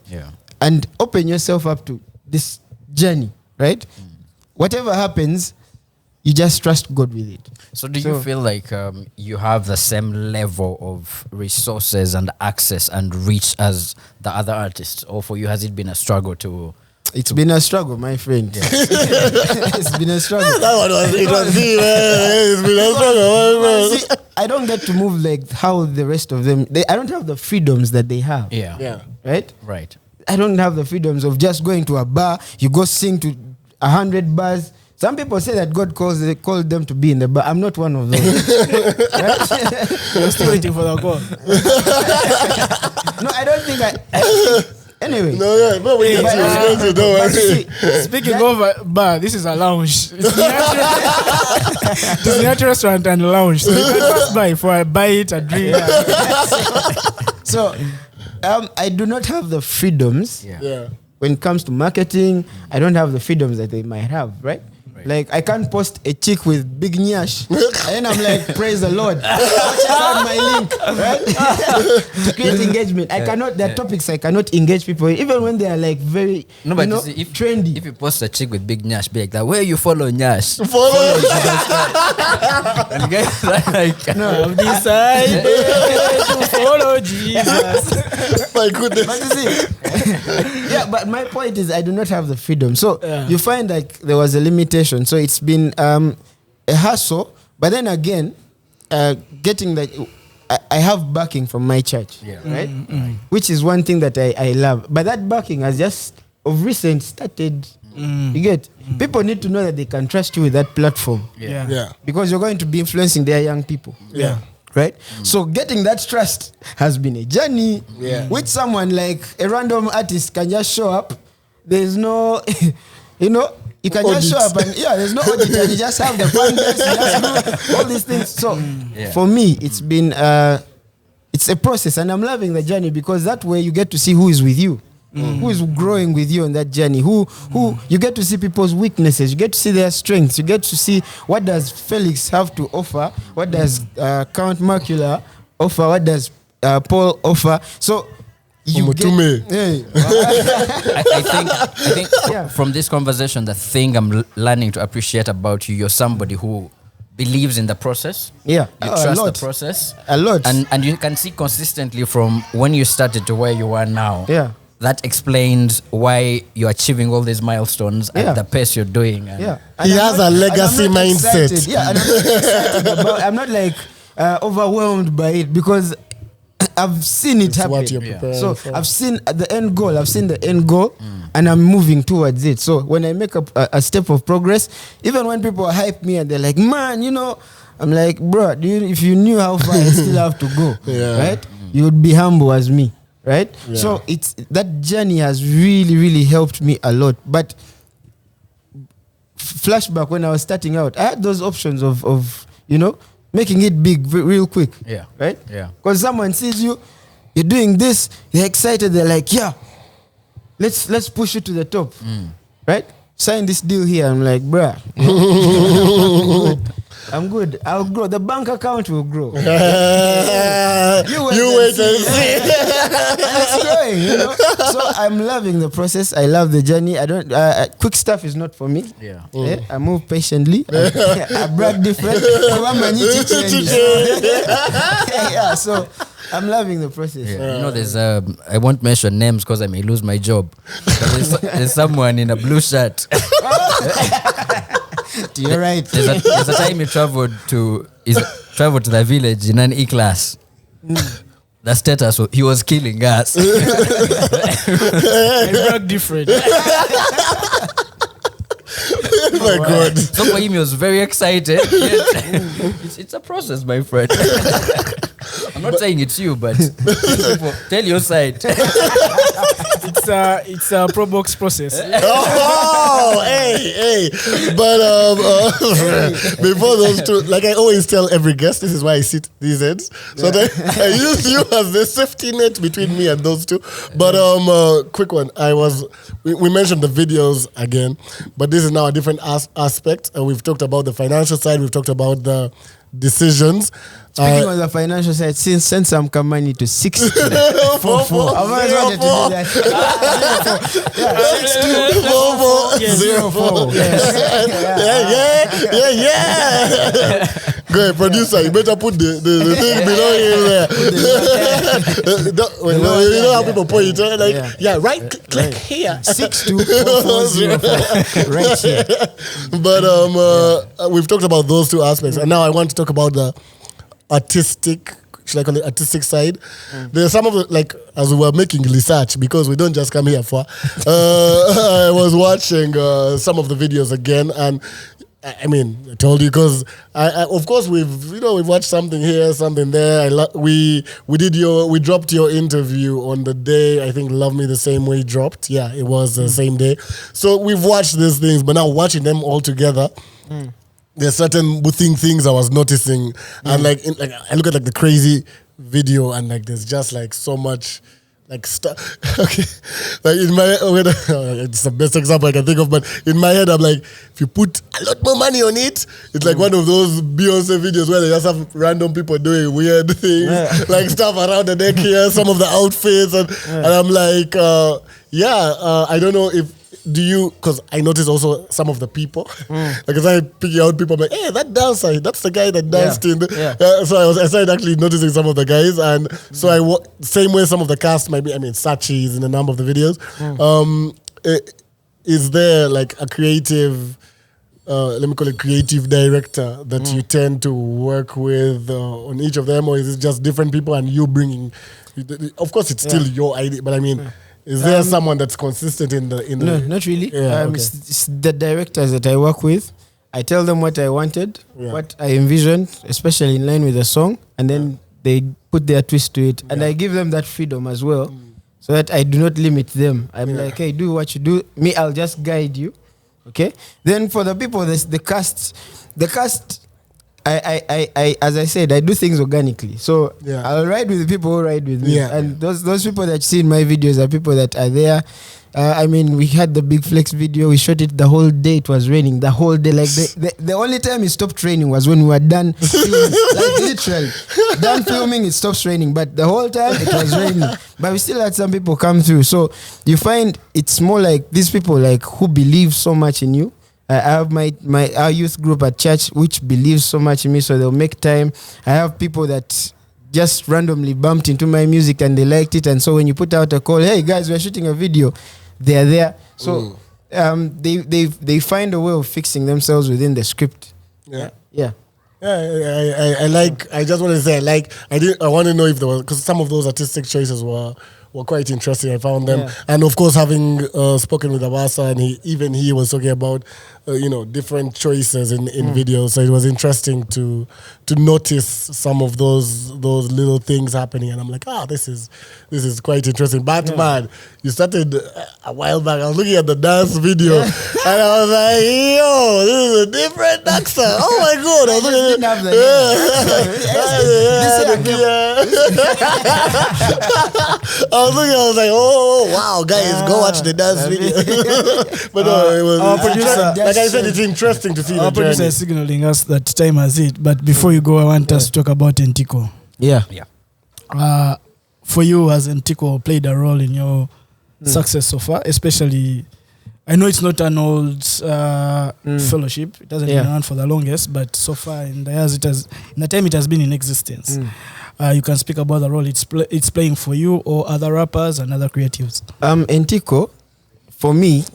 B: And open yourself up to this journey, right? Whatever happens, you just trust God with it.
C: So do you feel like you have the same level of resources and access and reach as the other artists? Or for you, has it been a struggle to...
B: It's been a struggle, my friend. It's been a struggle.
D: That one was, it was me, man. It's been a struggle, man.
B: See, I don't get to move like how the rest of them... I don't have the freedoms that they have. Right?
C: Right.
B: I don't have the freedoms of just going to a bar, you go sing to 100 bars. Some people say that God called them to be in the bar. I'm not one of those.
A: I'm still waiting for the call.
B: No, I don't think anyway.
D: No, we don't worry.
A: Speaking of bar, this is a lounge. It's a restaurant and a lounge. So you can just buy for a bite, a drink.
B: So I do not have the freedoms. When it comes to marketing, I don't have the freedoms that they might have, right? Like I can't post a chick with big nyash, and I'm like, praise the Lord. Check out my link, right? To create engagement. I cannot. There are topics I cannot engage people even when they are like very
C: if
B: trendy.
C: If you post a chick with big nyash, be like that. Where you follow nyash?
D: Follow.
C: And the guys are like,
A: No, I've decided to follow Jesus.
D: My goodness.
B: But you see, yeah, but my point is I do not have the freedom. So you find like there was a limitation. So it's been a hassle. But then again, getting that, I have backing from my church, right? Which is one thing that I love. But that backing has just of recent started. You get people need to know that they can trust you with that platform.
A: Yeah.
B: Because you're going to be influencing their young people.
A: Yeah.
B: Right? So getting that trust has been a journey. With someone like a random artist can just show up. There's no, you can just show up and there's no audit and you just have the fun dance, you just do all these things. So for me, it's been, it's a process and I'm loving the journey because that way you get to see who is with you. Who is growing with you on that journey? Who you get to see people's weaknesses, you get to see their strengths, you get to see what does Felix have to offer, what does Count Macula offer, what does Paul offer. So you get,
C: I think from this conversation, the thing I'm learning to appreciate about you, you're somebody who believes in the process.
B: Yeah.
C: You trust the process.
B: A lot.
C: And you can see consistently from when you started to where you are now.
B: Yeah.
C: That explains why you're achieving all these milestones at the pace you're doing. And
D: He has a legacy mindset.
B: Excited. Yeah, and I'm not excited about, I'm not like overwhelmed by it because I've seen it happen.
D: What you're preparing
B: So
D: for.
B: I've seen the end goal. I've seen the end goal, and I'm moving towards it. So when I make a step of progress, even when people hype me and they're like, "Man, I'm like, bro, if you knew how far I still have to go, right? You would be humble as me, right?
D: Yeah.
B: So it's that journey has really, really helped me a lot. But flashback when I was starting out, I had those options of making it big real quick.
C: Yeah.
B: Right?
C: Yeah.
B: Because someone sees you're doing this, they're excited, they're like, let's push you to the top. Right? Sign this deal here. I'm like, bruh. I'm good. I'll grow. The bank account will grow.
D: You wait and see.
B: It's growing, So I'm loving the process. I love the journey. I don't. Quick stuff is not for me.
C: Yeah.
B: I move patiently. I brag different. So I'm loving the process.
C: There's I won't mention names because I may lose my job. But there's someone in a blue shirt.
B: You're right.
C: There's a time he traveled to the village in an E-class. The status he was killing us.
A: I brag different.
D: Oh my God.
C: So for him, he was very excited. It's a process, my friend. I'm not saying it's you, but tell your side.
A: It's a pro box process.
D: Oh, hey. But before those two, like I always tell every guest, this is why I sit these ends. So that I use you as the safety net between me and those two. But quick one. We mentioned the videos again, but this is now a different aspect. We've talked about the financial side. We've talked about the decisions.
B: Speaking on the financial side, send some money to 60. 4-4. I might wanted to do that.
D: 62-4-4-0-4. Go ahead, producer. You better put the thing below him there. You know how people point it, right click here.
B: 62-4-4-0-4. Right here.
D: But we've talked about those two aspects, and now I want to talk about the artistic, should I call it artistic side? There's some of the, as we were making research, because we don't just come here for, I was watching some of the videos again, and I told you because of course we've watched something here, something there. We dropped your interview on the day I think Love Me the Same Way dropped. Yeah, it was the same day. So we've watched these things, but now watching them all together. There's certain things I was noticing, and I look at the crazy video, and there's just so much like okay, like in my it's the best example I can think of, but in my head I'm like, if you put a lot more money on it, it's like one of those Beyonce videos where they just have random people doing weird things, like stuff around the neck here, some of the outfits, and I'm like, I don't know if. Do you? Because I noticed also some of the people. Like as I picking out people, I'm like, hey, that dancer, that's the guy that danced in. So I started actually noticing some of the guys, and so same way some of the cast might be. I mean, Sachi is in a number of the videos. Is there like a creative? Let me call it creative director that you tend to work with on each of them, or is it just different people and you bringing? Of course, it's still your idea, but I mean. Is there someone that's consistent in the?
B: No, not really.
D: Okay.
B: It's the directors that I work with. I tell them what I wanted, what I envisioned, especially in line with the song, and then they put their twist to it. And I give them that freedom as well, so that I do not limit them. I'm like, hey, do what you do. Me, I'll just guide you. Okay. Then for the people, the cast. I as I said, I do things organically. So I'll ride with the people who ride with me. And those people that you see in my videos are people that are there. I mean, we had the Big Flex video. We shot it the whole day. It was raining the whole day. Like the only time it stopped raining was when we were done filming. Like literally done filming, it stops raining. But the whole time it was raining. But we still had some people come through. So you find it's more like these people like who believe so much in you. I have our youth group at church which believes so much in me, so they'll make time. I have people that just randomly bumped into my music and they liked it, and so when you put out a call, hey guys, we're shooting a video, they're there. So they find a way of fixing themselves within the script.
D: I just want to say I want to know if there was, because some of those artistic choices were quite interesting. I found them, and of course, having spoken with Abasa, and he was talking about different choices in videos. So it was interesting to notice some of those little things happening, and I'm like, this is quite interesting. But man, you started a while back. I was looking at the dance video, and I was like, yo, this is a different Naxa. Oh my god! I was like, oh wow, guys, go watch the dance video. But no, it was
A: our producer.
D: Like I said, it's interesting to see
A: our
D: the journey.
A: producer is signaling us that time has hit. But before you go, I want us to talk about Antico. For you, has Antico played a role in your success so far? Especially, I know it's not an old fellowship. It hasn't been around for the longest, but so far in the years, in the time it has been in existence. You can speak about the role it's playing for you or other rappers and other creatives.
B: Antico, for me,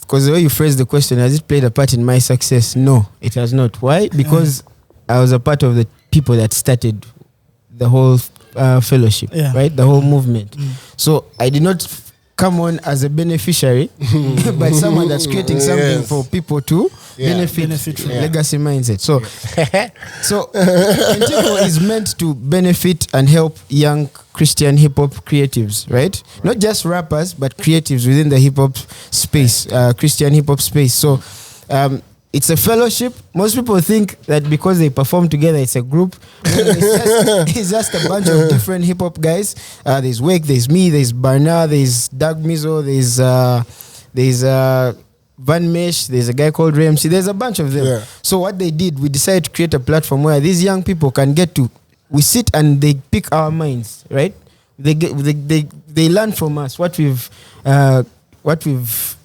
B: because the way you phrased the question, has it played a part in my success? No, it has not. Why? Because I was a part of the people that started the whole fellowship, right? The whole movement. So I did not come on as a beneficiary, but someone that's creating something for people to benefit from legacy mindset. So Antico is meant to benefit and help young Christian hip hop creatives, right? Not just rappers, but creatives within the hip hop space, Christian hip hop space. So it's a fellowship. Most people think that because they perform together, it's a group. It's just a bunch of different hip hop guys. There's Wake, there's me, there's Barna, there's Doug Mizo, there's Van Mesh, there's a guy called Ramsey. There's a bunch of them. So what they did, we decided to create a platform where these young people can get to. We sit and they pick our minds, right? They learn from us what we've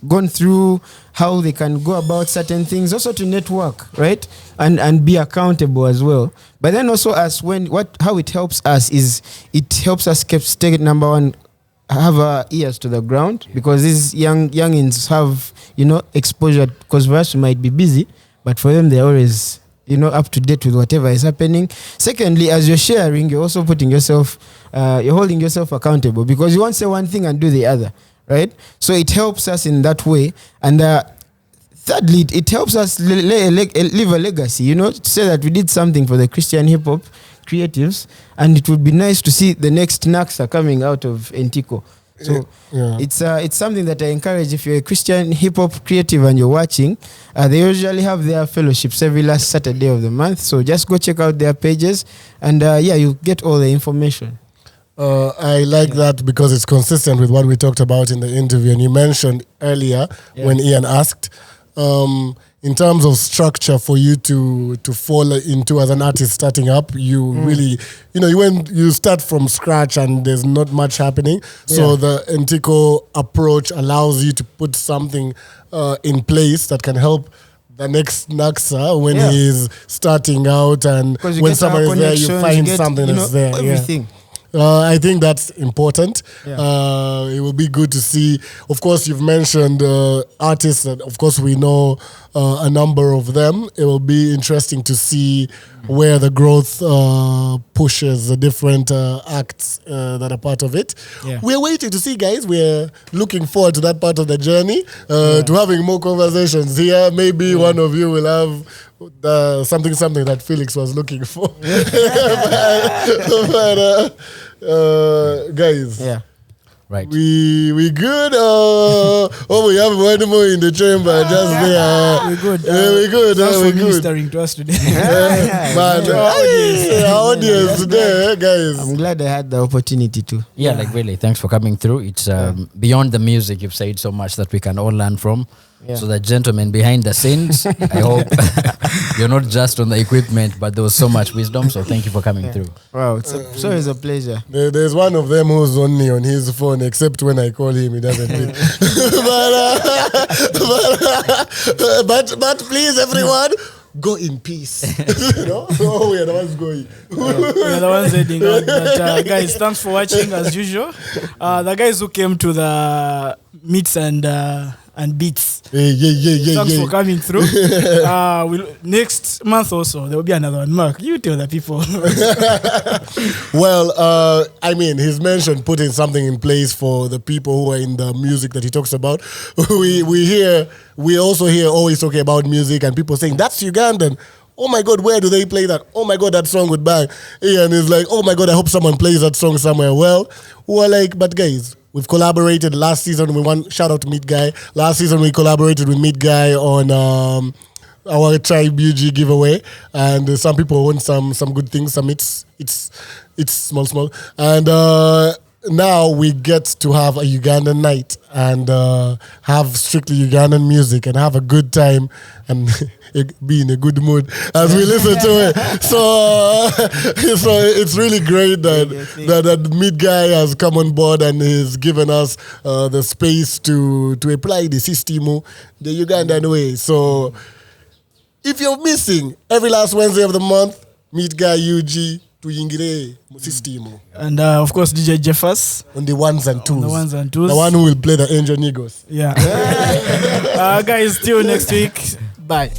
B: gone through, how they can go about certain things, also to network, right? And be accountable as well. But then also how it helps us is it helps us stay number one, have our ears to the ground, because these youngins have, exposure, because for us we might be busy, but for them they're always, up to date with whatever is happening. Secondly, as you're sharing, you're also putting yourself, you're holding yourself accountable, because you won't say one thing and do the other. Right? So it helps us in that way. And thirdly, it helps us leave a legacy, to say that we did something for the Christian hip hop creatives, and it would be nice to see the next Naxa coming out of Antico. So it's something that I encourage. If you're a Christian hip hop creative and you're watching, they usually have their fellowships every last Saturday of the month. So just go check out their pages, and you get all the information.
D: I like that because it's consistent with what we talked about in the interview. And you mentioned earlier when Ian asked, in terms of structure for you to fall into as an artist starting up, you really, you start from scratch and there's not much happening. So the Antico approach allows you to put something in place that can help the next Naxa when he's starting out, and when someone is there, you find something that's there.
B: Everything.
D: I think that's important. It will be good to see. Of course, you've mentioned artists that, of course, we know a number of them. It will be interesting to see where the growth pushes the different acts that are part of it. We're waiting to see, guys. We're looking forward to that part of the journey, to having more conversations here. Maybe one of you will have something that Felix was looking for. but guys,
C: right,
D: we good. We have one more in the chamber just there.
A: We're good.
D: We good.
A: Thanks for
D: We good.
A: ministering to us today.
D: Man, our audience today, guys.
B: I'm glad I had the opportunity to.
C: Like really, thanks for coming through. It's beyond the music. You've said so much that we can all learn from. So the gentleman behind the scenes, I hope you're not just on the equipment, but there was so much wisdom. So thank you for coming through.
B: Wow, it's a pleasure.
D: There's one of them who's only on his phone, except when I call him, he doesn't pick. but please, everyone, go in peace. So we are the ones going.
A: We are the ones heading out. But, guys, thanks for watching as usual. The guys who came to the meets and beats. Thanks for coming through. Next month also, there will be another one. Mark, you tell the people.
D: Well, he's mentioned putting something in place for the people who are in the music that he talks about. We also hear always talking about music and people saying, that's Ugandan. Oh my God, where do they play that? Oh my God, that song would bang. Ian is like, oh my God, I hope someone plays that song somewhere. Well, we're like, but guys, we've collaborated last season. Shout out to Meat Guy. Last season we collaborated with Meat Guy on our Tribe UG giveaway, and some people want some good things. Some it's small, and now we get to have a Ugandan night and have strictly Ugandan music and have a good time and be in a good mood as we listen to it. So it's really great that Meat Guy has come on board and he's given us the space to apply the system the Ugandan way. So if you're missing every last Wednesday of the month, Meat Guy UG tuyingire system.
A: And of course DJ Jeffers
D: on the ones and twos.
A: The ones and twos.
D: The one who will play the Angel Nigos.
A: Yeah. Guys, till next week. Bye.